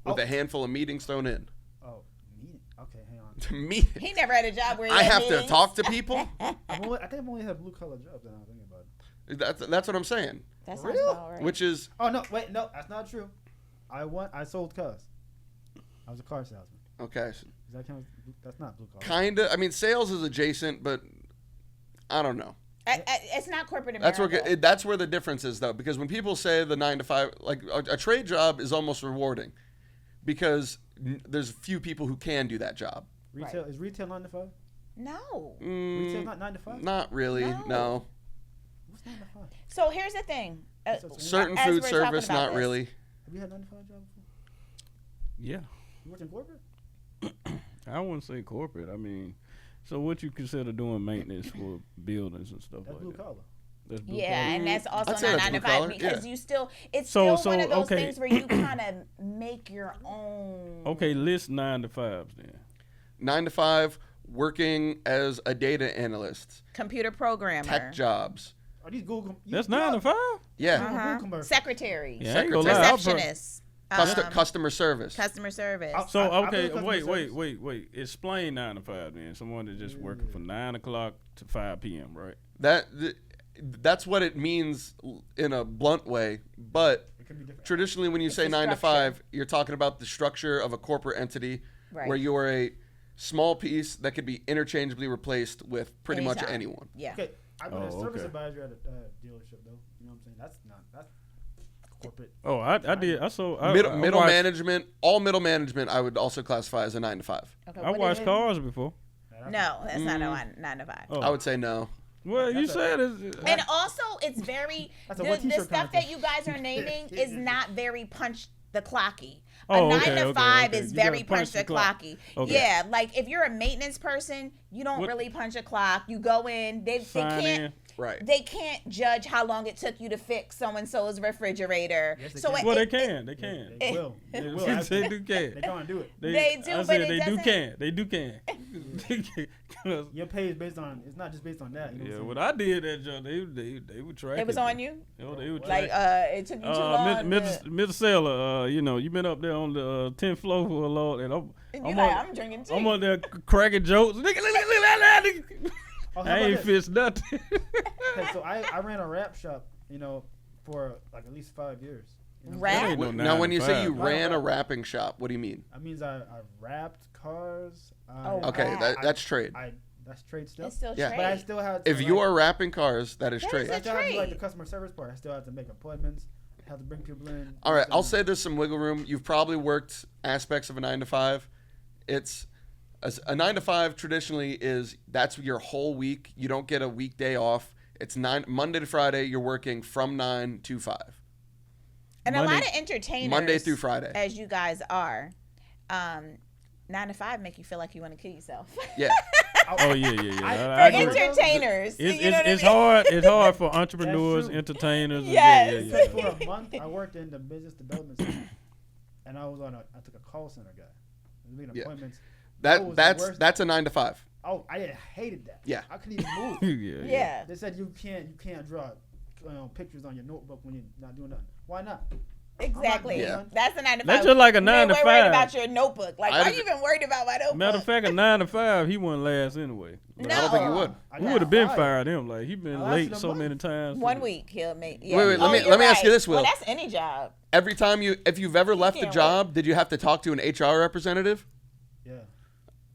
With a handful of meetings thrown in. Oh, meeting. Okay, hang on. Meeting. He never had a job where he I had have meetings. to talk to people. I think I've only had blue collar jobs. That I'm thinking about it. That's what I'm saying. That sounds real? about right. Which is. Oh no! Wait, no, that's not true. I sold cars. I was a car salesman. Okay. Does that count? That's not blue collar. Kinda. I mean, sales is adjacent, but I don't know. It's not corporate America. That's where the difference is, though, because when people say the 9 to 5, like a trade job is almost rewarding, because there's few people who can do that job. Retail is retail 9 to 5? No. Retail not 9 to 5? Not really. No. What's 9 to 5? So here's the thing. Certain as food we're service, talking about not this. really. Have you had 9 to 5 job before? Yeah. You worked in corporate? I wouldn't say corporate. I mean, so what you consider doing maintenance for buildings and stuff That's like blue that? collar. That's blue Yeah, collar. and that's also I'd say not that's 9 to blue 5 collar, because yeah. you still, it's So still one of those okay. things where you kind of make your own. Okay, list 9 to 5s then. 9 to 5, working as a data analyst. Computer programmer. Tech jobs. Are these Google? That's 9 to 5? Yeah. Google commercials. Secretary. Yeah, I ain't gonna lie. I'll Receptionist. Customer service. Customer service. So I okay, believe customer service. wait. Explain 9 to 5 then. Someone that's just working from 9 o'clock to 5 p.m. Right? That's what it means in a blunt way. But It can be different. traditionally, when you say the 9 to structure. 5, you're talking about the structure of a corporate entity Right. where you are a small piece that could be interchangeably replaced with pretty much Anytime. anyone. Yeah. Okay, I've been a Oh, service okay. advisor at a dealership though. You know what I'm saying? That's corporate. Oh, I did. I saw Middle watched, management, all middle management, I would also classify as a 9 to 5. Okay, I what watched is- cars before. No, that's not a 9 to 5. Oh. I would say no. Well, you That's said it's. And also, it's very That's a the one t-shirt stuff contest. that you guys are naming is not very punch the clocky. Oh, A 9 okay, to okay, 5 okay. is You gotta very punch punch the the clock. clocky. Okay. Yeah, like if you're a maintenance person, you don't What- really punch a clock. You go in, they Sign can't. in. Right. They can't judge how long it took you to fix so and so's refrigerator. Yes, they so can. it- Well, they it- can. They can. They will. They They will. they actually. do They're can. gonna do it. They do, I but said it they do doesn't- can. They do can. 'Cause, Your pay is based on. It's not just based on that. You know yeah, what when I'm I did that job, they would track it was on you. They would Like track. it took you too long. Mr. Sailor, you know, you been up there on the 10th floor for a lot, and And you like, I'm drinking tea. I'm on there cracking jokes. Nigga, look. Oh, how I about ain't this? fixed nothing. Okay, so I ran a rap shop, you know, for like at least 5 years. You know? Rap? ain't no Now, 9 when to you say you 5. ran a wrapping shop, what do you mean? That means I rapped cars. Okay, Wow. that's trade. That's trade still. It's still Yeah. trade. But I still had to, If you are wrapping cars, that is That trade. is I still had to do, like the trade. customer service part. I still had to make appointments. I had to bring people in. All right, I'll say there's some wiggle room. You've probably worked aspects of a 9 to 5. It's a 9 to 5 traditionally that's your whole week. You don't get a weekday off. It's Monday to Friday. You're working from 9 to 5. And a Monday- lot of entertainers, Monday through Friday. as you guys are, 9 to 5 make you feel like you want to kill yourself. Yeah. Oh yeah. For entertainers. It's hard. It's hard for entrepreneurs, entertainers. Yes. Yeah. For a month, I worked in the business development center, and I took a call center guy. I was making appointments. That's a 9 to 5. Oh, I hated that. Yeah. I couldn't even move. Yeah. They said you can't draw pictures on your notebook when you're not doing nothing. Why not? Exactly. Yeah. That's a 9 to 5. That's just like a 9 to 5. Worried about your notebook. Like, why are you even worried about my notebook? Matter of fact, a 9 to 5, he wouldn't last anyway. No. I don't think he would. We would have been fired him. Like, he been late so many times. 1 week he'll make. Yeah. Wait. Let me ask you this, Will. Well, that's any job. Every time if you've ever left a job, did you have to talk to an HR representative? Yeah.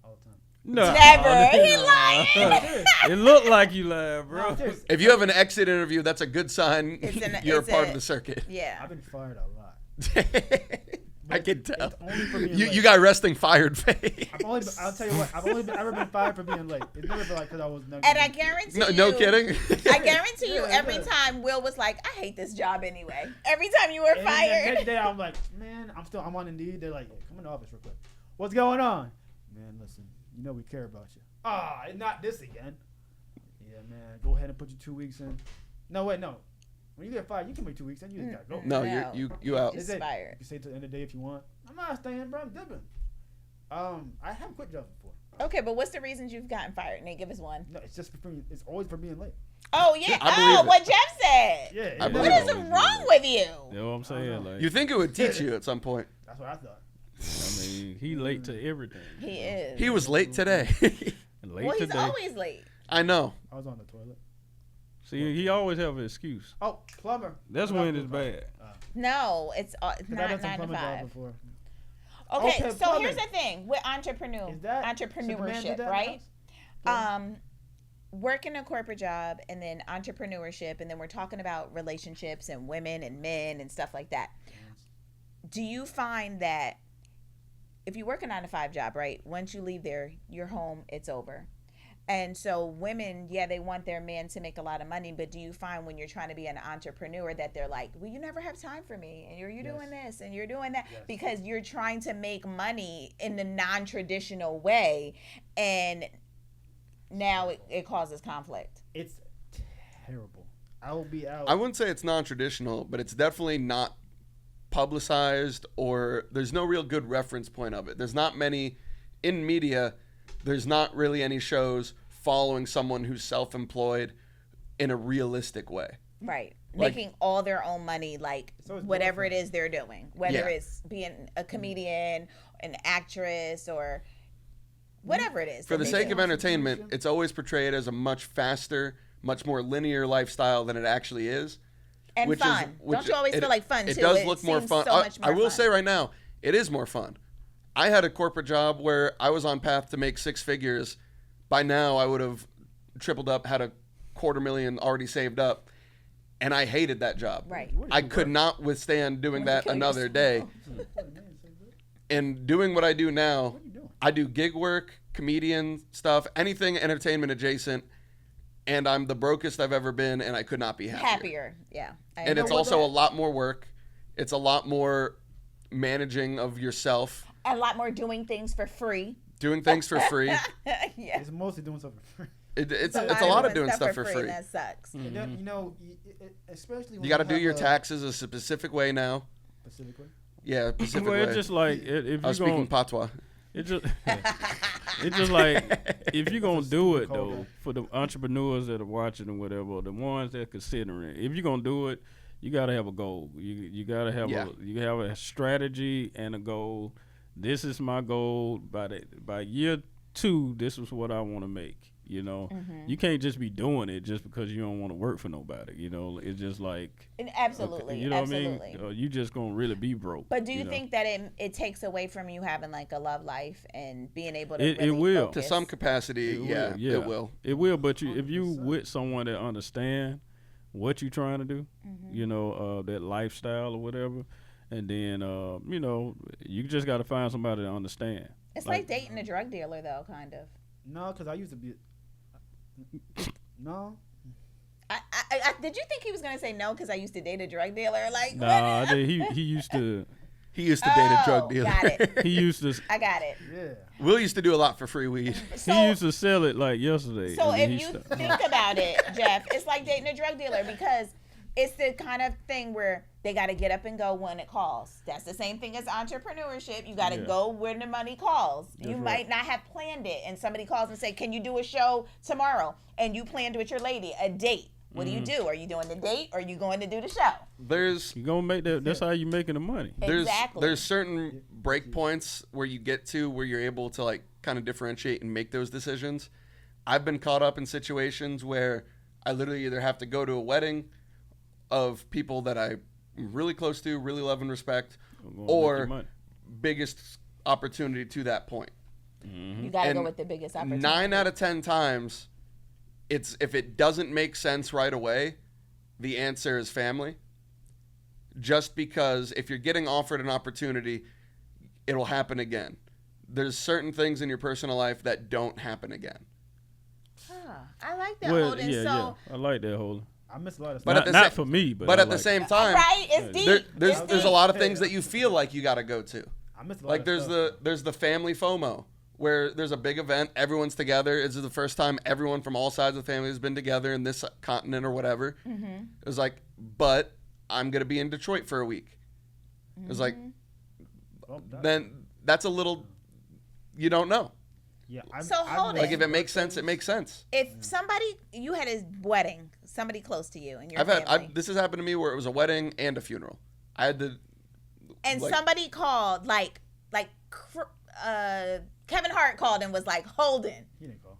All the time. No. Never. He lying. It looked like you lied, bro. No, If you have an exit interview, that's a good sign. You're a part of the circuit. Yeah. I've been fired a lot. I can tell. It's only for being late. You got resting fired face. I'll tell you what. I've only ever been fired for being late. It's never been like because I was never. And I guarantee you. No kidding. I guarantee you, every time Will was like, "I hate this job anyway." Every time you were and fired. The next day I'm like, man, I'm on Indeed. They're like, come in the office real quick. What's going on? Man, listen, you know we care about you. Not this again. Yeah, man, go ahead and put your 2 weeks in. No, wait, no. When you get fired, you can make 2 weeks in. You just gotta go. No, you out. Just fired. You say to the end of the day if you want. I'm not staying, bro. I'm dipping. I haven't quit jobs before. Okay, but what's the reasons you've gotten fired? Nate, give us one. No, it's just it's always for being late. Oh yeah. I believe it. What Jeff said. Yeah. I What believe is wrong with you? You know what I'm saying? Like, You think it would teach you at some point? That's what I thought. I mean, he late to everything. He is. He was late today. Late Well, he's today. always late. I know. I was on the toilet. See, he always have an excuse. Oh, plumber. That's when it's bad. No, it's not I done some 9 to plumbing job 5. before. Okay, so plumbing. here's the thing with Is that, so the man did entrepreneurship, that right? house? Working a corporate job and then entrepreneurship, and then we're talking about relationships and women and men and stuff like that. Do you find that if you work a 9 to 5 job, right, once you leave there, you're home, it's over. And so women, yeah, they want their man to make a lot of money, but do you find when you're trying to be an entrepreneur that they're like, well, you never have time for me, and you're doing this and you're doing that, because you're trying to make money in the non-traditional way, and now it causes conflict. It's terrible. I will be out. I wouldn't say it's non-traditional, but it's definitely not publicized, or there's no real good reference point of it. There's not many in media. There's not really any shows following someone who's self-employed in a realistic way. Right. Like, making all their own money, like whatever it is they're doing, whether Yeah. it's being a comedian, an actress, or whatever it is. For that the they sake do. of entertainment, it's always portrayed as a much faster, much more linear lifestyle than it actually is. And which fun. Don't you always feel like fun, it too? does It look more seems fun. so much more I will fun. say right now, it is more fun. I had a corporate job where I was on path to make 6 figures. By now, I would have tripled up, had a $250,000 already saved up, and I hated that job. Right. I could not withstand doing that another day. And doing what I do now, I do gig work, comedian stuff, anything entertainment adjacent, and I'm the brokest I've ever been, and I could not be happier. Yeah. And it's also a lot more work. It's a lot more managing of yourself. A lot more doing things for free. Doing things for free. Yeah. It's mostly doing something for free. It's a lot of doing stuff for free. That sucks. You know, especially when You got to do have your taxes a specific way now. Specifically. Yeah, specific Well, way. it's just like if I you're was speaking going, patois. it's just like if you're gonna do it though, for the entrepreneurs that are watching and whatever, the ones that are considering, if you're gonna do it, you gotta have a goal. You gotta have you have a strategy and a goal. This is my goal by year 2. This is what I want to make. You know, you can't just be doing it just because you don't want to work for nobody. You know, it's just like Absolutely. you know absolutely. what I mean? You just gonna really be broke. But do you know? think that it takes away from you having like a love life and being able to It really will. focus? To some capacity, it will. It will, but if you with someone that understand what you're trying to do, you know, that lifestyle or whatever, and then you know, you just got to find somebody to understand. It's like dating a drug dealer, though, kind of. No, because I used to be. No. I did you think he was gonna say no because I used to date a drug dealer? Like, Nah, he used to. He used to date a drug dealer. Got it. He used to. I got it. Yeah. Will used to do a lot for free weed. He used to sell it like yesterday. So if he you stopped. think about it, Jeff, it's like dating a drug dealer because it's the kind of thing where they got to get up and go when it calls. That's the same thing as entrepreneurship. You got to go when the money calls. You might not have planned it, and somebody calls and say, "Can you do a show tomorrow?" And you planned with your lady a date. What do you do? Are you doing the date or are you going to do the show? You gonna make that. That's how you making the money. Exactly. There's certain break points where you get to where you're able to like kind of differentiate and make those decisions. I've been caught up in situations where I literally either have to go to a wedding of people that I'm really close to, really love and respect, or biggest opportunity to that point. You got to go with the biggest opportunity. 9 out of 10 times, it's if it doesn't make sense right away, the answer is family. Just because if you're getting offered an opportunity, it'll happen again. There's certain things in your personal life that don't happen again. I like that, Holden. Yeah. I like that, Holden. I miss a lot of But stuff. not for me, but at the same time, right? It's deep. There's a lot of things that you feel like you got to go to. I miss a lot Like of stuff. there's the family FOMO where there's a big event, everyone's together. This is the first time everyone from all sides of the family has been together in this continent or whatever. It was like, but I'm gonna be in Detroit for a week. It was like, then that's a little, you don't know. Yeah. Hold Like it. if it makes sense, it makes sense. If you had a wedding, somebody close to you and your family. This has happened to me where it was a wedding and a funeral. I had to. And somebody called, Kevin Hart called and was like, Holden, He didn't call.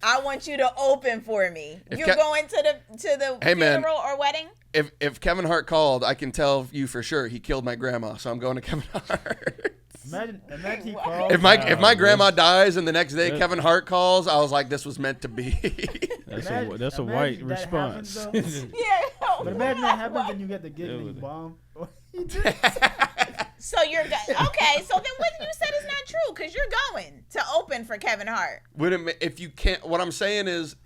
I want you to open for me. You're going to the Hey, man. funeral or wedding? If Kevin Hart called, I can tell you for sure he killed my grandma, so I'm going to Kevin Hart. Imagine he called. If my grandma dies and the next day Kevin Hart calls, I was like, this was meant to be. That's a white that response. happens, Yeah. But imagine that happens and you get the gig and you bomb. So you're okay. So then what you said is not true because you're going to open for Kevin Hart. If you can't, what I'm saying is,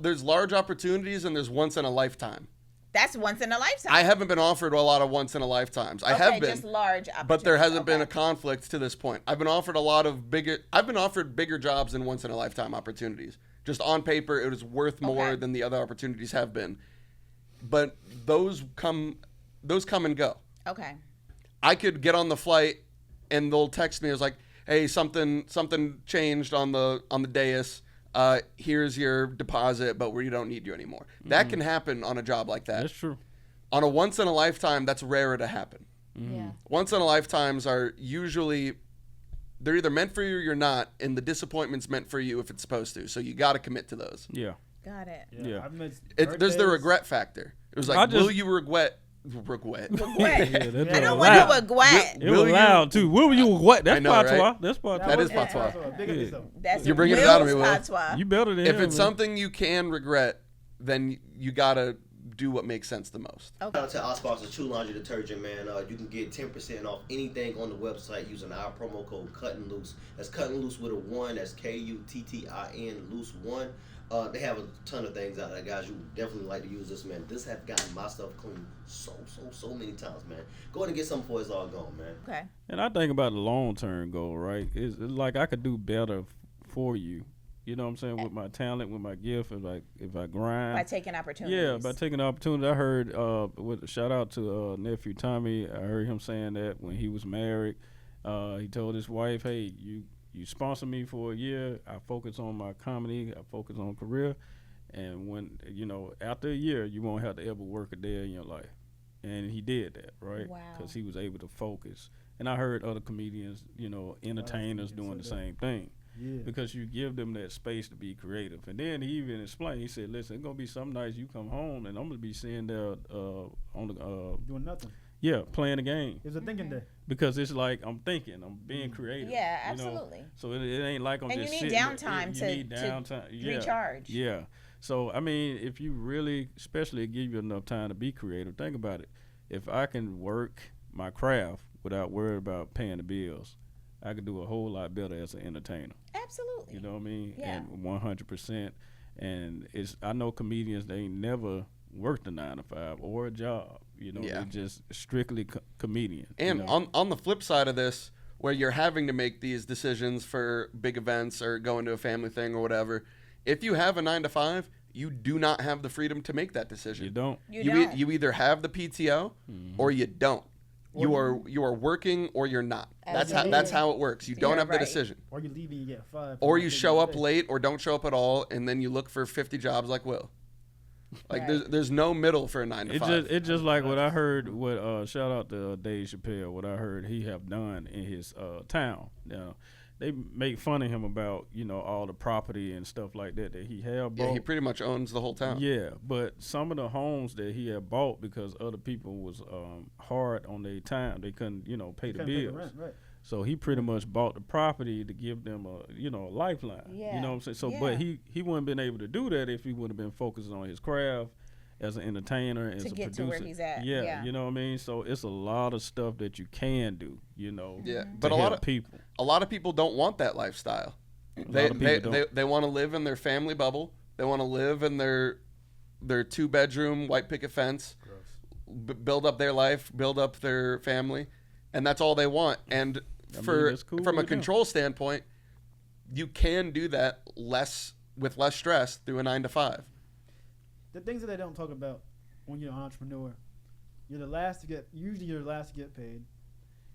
there's large opportunities and there's once in a lifetime. That's once in a lifetime. I haven't been offered a lot of once in a lifetimes. I have been, just large opportunities. but there hasn't been a conflict to this point. I've been offered bigger jobs than once in a lifetime opportunities. Just on paper, it was worth more than the other opportunities have been. But those come and go. Okay. I could get on the flight and they'll text me. It's like, hey, something changed on the dais. Here's your deposit, but we don't need you anymore. That can happen on a job like that. That's true. On a once in a lifetime, that's rarer to happen. Yeah. Once in a lifetimes are usually, they're either meant for you or you're not, and the disappointment's meant for you if it's supposed to. So you got to commit to those. Yeah. Got it. Yeah. I've missed There's the birthdays. regret factor. It was like, will you regret? Regret. That's I don't loud. want to regret. It was loud too. Will you what? That's I know, patois. right? That's patois. That is was patois. Big Yeah. episode. That's You're bringing it out of me, Will. patois. You better than If him, it's man. something you can regret, then you got to do what makes sense the most. Shout out to our sponsor, True Laundry Detergent, man. You can get 10% off anything on the website using our promo code Kuttin Loose. That's Kuttin Loose with a 1. That's Kuttin Loose 1. They have a ton of things out there, guys. You definitely like to use this, man. This have gotten my stuff clean so many times, man. Go ahead and get something before it's all gone, man. Okay. And I think about the long-term goal, right? It's like I could do better for you. You know what I'm saying? With my talent, with my gift, if I grind. By taking opportunities. Yeah, by taking the opportunity. I heard, shout out to nephew Tommy. I heard him saying that when he was married, he told his wife, hey, you sponsor me for a year. I focus on my comedy. I focus on career. And when, after a year, you won't have to ever work a day in your life. And he did that, right? Wow. Because he was able to focus. And I heard other comedians, entertainers doing the same thing. Yeah. Because you give them that space to be creative. And then he even explained, he said, listen, it's going to be some nights you come home and I'm going to be sitting there on the Doing nothing. yeah, playing the game. It's a thinking day. Because it's like I'm thinking, I'm being creative. Yeah, absolutely. So it ain't like I'm And just you need sitting downtime you to need downtime. Yeah. recharge. Yeah. So I mean, if you really, especially give you enough time to be creative, think about it. If I can work my craft without worrying about paying the bills, I could do a whole lot better as an entertainer. Absolutely. You know what I mean? Yeah. And 100%. And I know comedians, they ain't never worked a 9 to 5 or a job. You know, they're just strictly comedian. And you know? on the flip side of this, where you're having to make these decisions for big events or going to a family thing or whatever, if you have a 9-to-5, you do not have the freedom to make that decision. You don't. You either have the PTO or you don't. You are working or you're not. That's how it works. You don't have the decision. Or you leave and you get 5. Or you show up late or don't show up at all, and then you look for 50 jobs like Will. Like there's no middle for a 9-to-5. It's just like what I heard. What shout out to Dave Chappelle. What I heard he have done in his town. Now they make fun of him about all the property and stuff like that he had bought. Yeah, he pretty much owns the whole town. Yeah, but some of the homes that he had bought because other people was hard on their time, they couldn't pay the bills. Rent, right. So he pretty much bought the property to give them a lifeline. Yeah. You know what I'm saying? So but he wouldn't been able to do that if he would have been focusing on his craft as an entertainer, as a producer. To where he's at. Yeah, you know what I mean? So it's a lot of stuff that you can do, Yeah, but a lot of people don't want that lifestyle. They want to live in their family bubble. They want to live in their 2-bedroom white picket fence, build up their life, build up their family, and that's all they want. And from a control standpoint, you can do that with less stress through a 9-to-5. The things that they don't talk about when you're an entrepreneur, you're the last to get paid.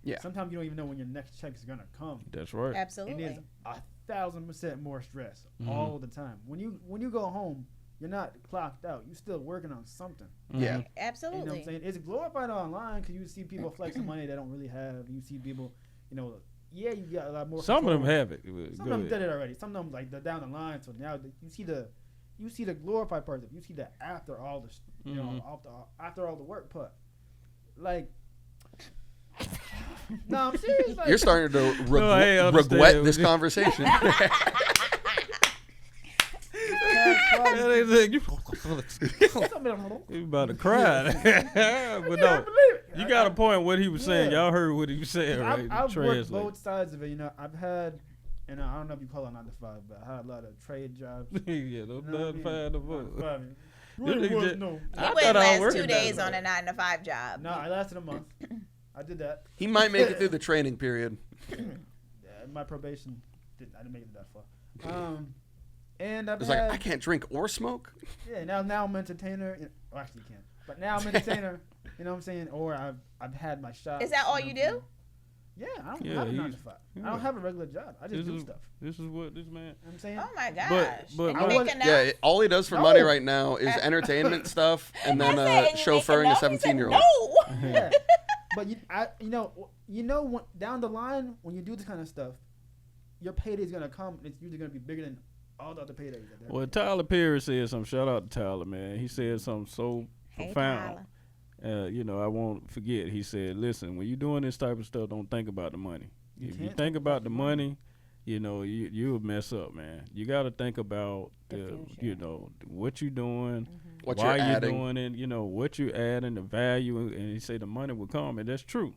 Yeah. Sometimes you don't even know when your next check is gonna come. That's right. Absolutely. It is 1,000% more stress all the time. When you go home, you're not clocked out. You're still working on something. Yeah. Absolutely. You know what I'm saying? It's glorified online because you see people flexing money they don't really have. You see people, you got a lot more. Some of them have it. Some of them did it already. Some of them they're down the line. So now you see the glorified part of it. You see that after all the after all the work put. Like, no, I'm serious. Like, you're starting to regret this conversation. You about to cry. But no, you got a point what he was saying. Y'all heard what he was saying, right? I've worked both sides of it. I've had, I don't know if you call it 9-to-5, but I had a lot of trade jobs. Yeah, those 9-to-5 the vote. He wouldn't last 2 days on a 9-to-5 job. No, I lasted a month. I did that. He might make it through the training period. My probation, I didn't make it that far. And I've I can't drink or smoke. Yeah, now I'm an entertainer. Actually, you can't. But now I'm an entertainer. You know what I'm saying? Or I've had my shot. Is that all you do? Yeah, I don't have a 9-to-5. I don't have a regular job. I just do stuff. This is what this man. I'm saying. Oh my gosh! But all he does for money right now is entertainment stuff and then chauffeuring a 17-year-old. No. Yeah, but when, down the line when you do this kind of stuff, your payday is gonna come. And it's usually gonna be bigger than all the other paydays. Well, Tyler Perry said something. Shout out to Tyler, man. He said something so profound. I won't forget. He said, "Listen, when you're doing this type of stuff, don't think about the money. If you think about the money, you'll mess up, man. You got to think about what you're doing, why you're doing it, what you're adding, the value." And he said the money will come, and that's true.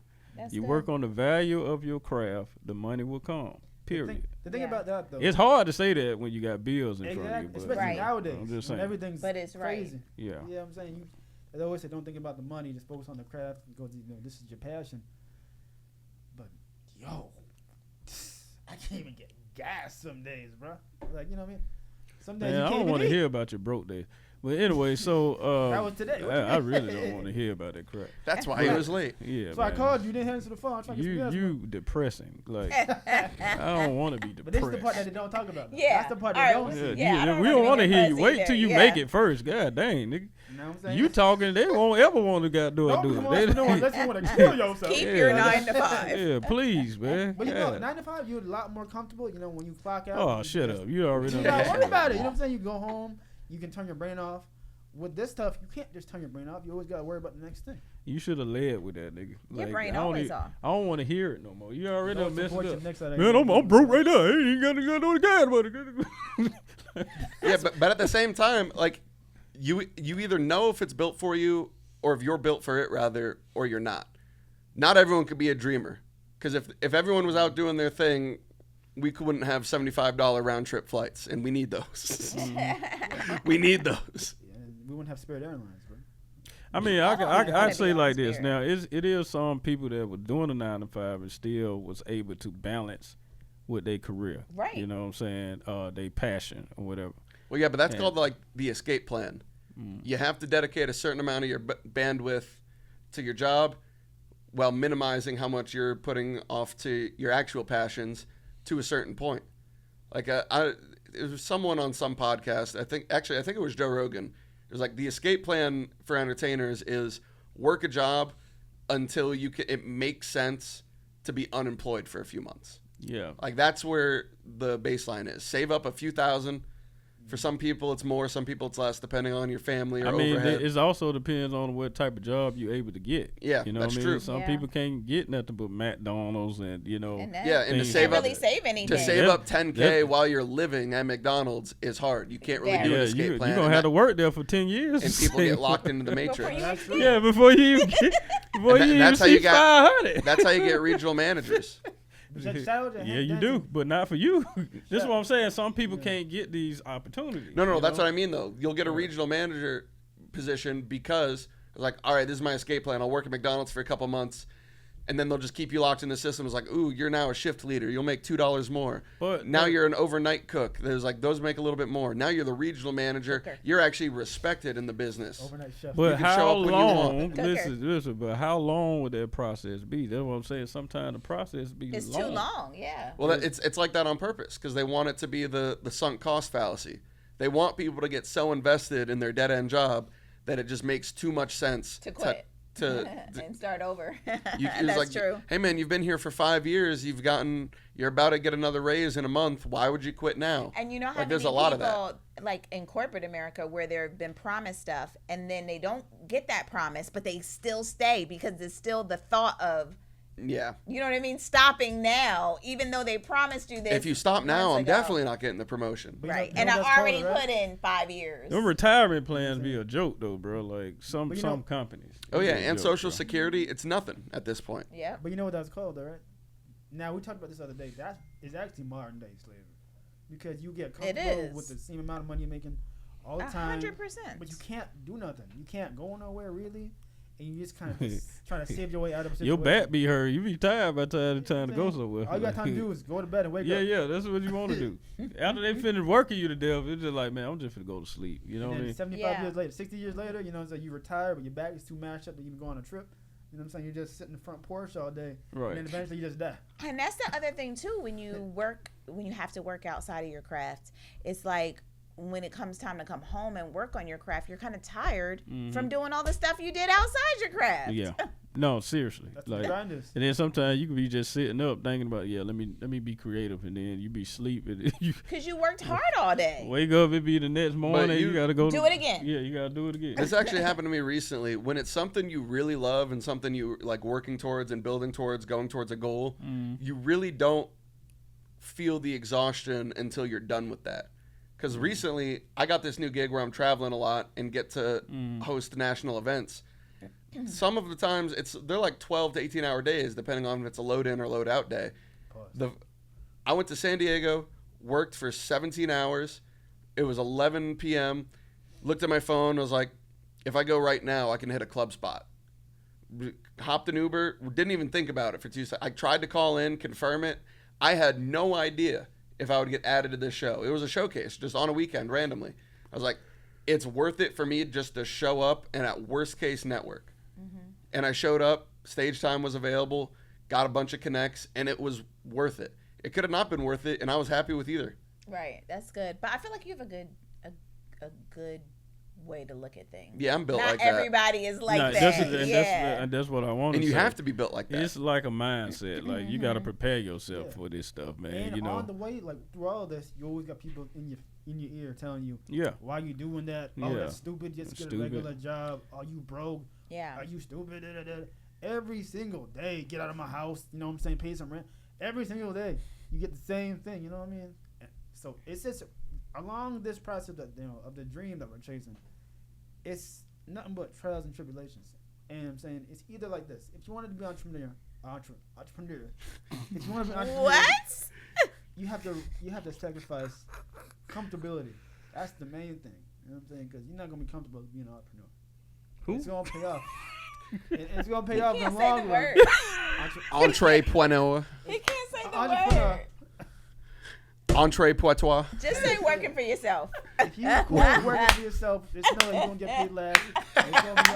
You work on the value of your craft, the money will come. Period. The thing about that, though, it's hard to say that when you got bills in front of you. But especially nowadays, I'm just saying. when everything's crazy. Yeah. Yeah, I'm saying they always say don't think about the money, just focus on the craft because this is your passion. But I can't even get gas some days, bro. Like, you know what I mean? Some days I don't want to hear about your broke days. But anyway, so that was today. I really don't want to hear about that crap. That's why he was late. Yeah, so man. I called you, didn't answer the phone. You depressing. Like I don't want to be depressed. But this is the part that they don't talk about. Yeah, that's the part they don't. We don't want to hear you. Wait till you make it first. God dang, nigga. You know what I'm saying? You talking? They won't ever want to do it. Unless you want to kill yourself. Keep your 9-to-5. Yeah, please, man. But 9-to-5, you're a lot more comfortable. When you clock out. Oh, shut up! You already know. You don't worry about it. You know what I'm saying? You go home, you can turn your brain off. With this stuff, you can't just turn your brain off. You always got to worry about the next thing. You should have led with that, nigga. Your brain always off. I don't want to hear it no more. You already done messed up. Man, I'm broke right now. I ain't got to do the gas, Yeah, but at the same time, like, you either know if it's built for you or if you're built for it, rather, or you're not. Not everyone could be a dreamer. Because if everyone was out doing their thing, we wouldn't have $75 round-trip flights, and we need those. We need those. We wouldn't have Spirit Airlines, bro. I mean, I'd say like this. Now, it is some people that were doing a 9 to 5 and still was able to balance with their career. Right. You know what I'm saying? Their passion or whatever. Well, yeah, but that's called like the escape plan. You have to dedicate a certain amount of your bandwidth to your job while minimizing how much you're putting off to your actual passions to a certain point. Like it was someone on some podcast, I think it was Joe Rogan. It was like the escape plan for entertainers is work a job until it makes sense to be unemployed for a few months. Yeah. Like that's where the baseline is. Save up a few thousand. For some people, it's more. Some people, it's less, depending on your family or overhead. It also depends on what type of job you're able to get. Yeah, you know that's what I mean? true. Some people can't get nothing but McDonald's and, and to save up, save anything. To save up $10K while you're living at McDonald's is hard. You can't really do an escape plan. You're going to have to work there for 10 years. And people get locked into the matrix. Before you even get, that's how you get 500. That's how you get regional managers. Yeah, you do, but not for you. This is what I'm saying. Some people can't get these opportunities. No, that's what I mean, though. You'll get a regional manager position because it's like, all right, this is my escape plan. I'll work at McDonald's for a couple months, and then they'll just keep you locked in the system. It's like, ooh, you're now a shift leader. You'll make $2 more. But now you're an overnight cook. There's like those make a little bit more. Now you're the regional manager. Okay. You're actually respected in the business. Overnight chef. But how long? Listen. But how long would that process be? That's what I'm saying. Sometimes the process it's too long. Yeah. Well, it's like that on purpose because they want it to be the sunk cost fallacy. They want people to get so invested in their dead end job that it just makes too much sense to quit. And start over. That's like, true. Hey man, you've been here for 5 years. You're about to get another raise in a month. Why would you quit now? And you know how there's many a lot people, of that. like in corporate America, where they've been promised stuff and then they don't get that promise, but they still stay because there's still the thought of. Yeah. You know what I mean? Stopping now, even though they promised you this. If you stop now, I'm definitely not getting the promotion. Right. And I already put in 5 years. Them retirement plans be a joke, though, bro. Like some companies. Oh, yeah. And Social Security, it's nothing at this point. Yeah. But you know what that's called, though, right? Now, we talked about this the other day. That is actually modern day slavery. Because you get comfortable with the same amount of money you're making all the time. 100%. But you can't do nothing. You can't go nowhere, really. And you just kind of try to save your way out of a situation. Your back be hurt. You be tired by the time to go somewhere. All you got time to do is go to bed and wake up. Yeah, that's what you want to do. After they finish working you to death, it's just like, man, I'm just finna go to sleep. You know what I mean? 75 years later, 60 years later, so you retire, but your back is too mashed up to even go on a trip. You know what I'm saying? You're just sitting in the front porch all day. Right. And then eventually you just die. And that's the other thing, too, when you have to work outside of your craft. It's like, when it comes time to come home and work on your craft, you're kind of tired from doing all the stuff you did outside your craft. Yeah. No, seriously. That's like, and then sometimes you can be just sitting up thinking about, let me be creative, and then you be sleeping. Because you worked hard all day. Wake up, it be the next morning. You got to go do it again. Yeah, you got to do it again. This actually happened to me recently. When it's something you really love and something you like working towards and building towards, going towards a goal, you really don't feel the exhaustion until you're done with that. Because recently, I got this new gig where I'm traveling a lot and get to host national events. Some of the times, they're like 12 to 18-hour days, depending on if it's a load-in or load-out day. I went to San Diego, worked for 17 hours. It was 11 p.m., looked at my phone, was like, if I go right now, I can hit a club spot. Hopped an Uber, didn't even think about it for 2 seconds. I tried to call in, confirm it. I had no idea if I would get added to this show. It was a showcase just on a weekend randomly. I was like, it's worth it for me just to show up and at worst case network. And I showed up, stage time was available, got a bunch of connects, and it was worth it. It could have not been worth it, and I was happy with either. Right, that's good. But I feel like you have a good way to look at things. Yeah, I'm built not like that. Not everybody is like that. That's what I want to say. And you have to be built like that. It's like a mindset. Like, you got to prepare yourself for this stuff, man. And on the way, like, through all of this, you always got people in your ear telling you, why you doing that? Oh, that's stupid. Just get a regular job. Are you broke? Yeah. Are you stupid? Every single day, get out of my house. You know what I'm saying? Pay some rent. Every single day, you get the same thing. You know what I mean? So it's just along this process of the dream that we're chasing. It's nothing but trials and tribulations. And I'm saying it's either like this. If you wanted to be entrepreneur. If you want to be entrepreneur, what? You have to sacrifice comfortability. That's the main thing. You know what I'm saying? Because you're not gonna be comfortable being an entrepreneur. It's gonna pay off. It's gonna pay off in the Can't say long the run. word. Entrepreneur. He can't say the Entrepreneur. word. Entrepreneur. Just say working for yourself. If you quit working for yourself, just know you're gonna get paid last. It's gonna be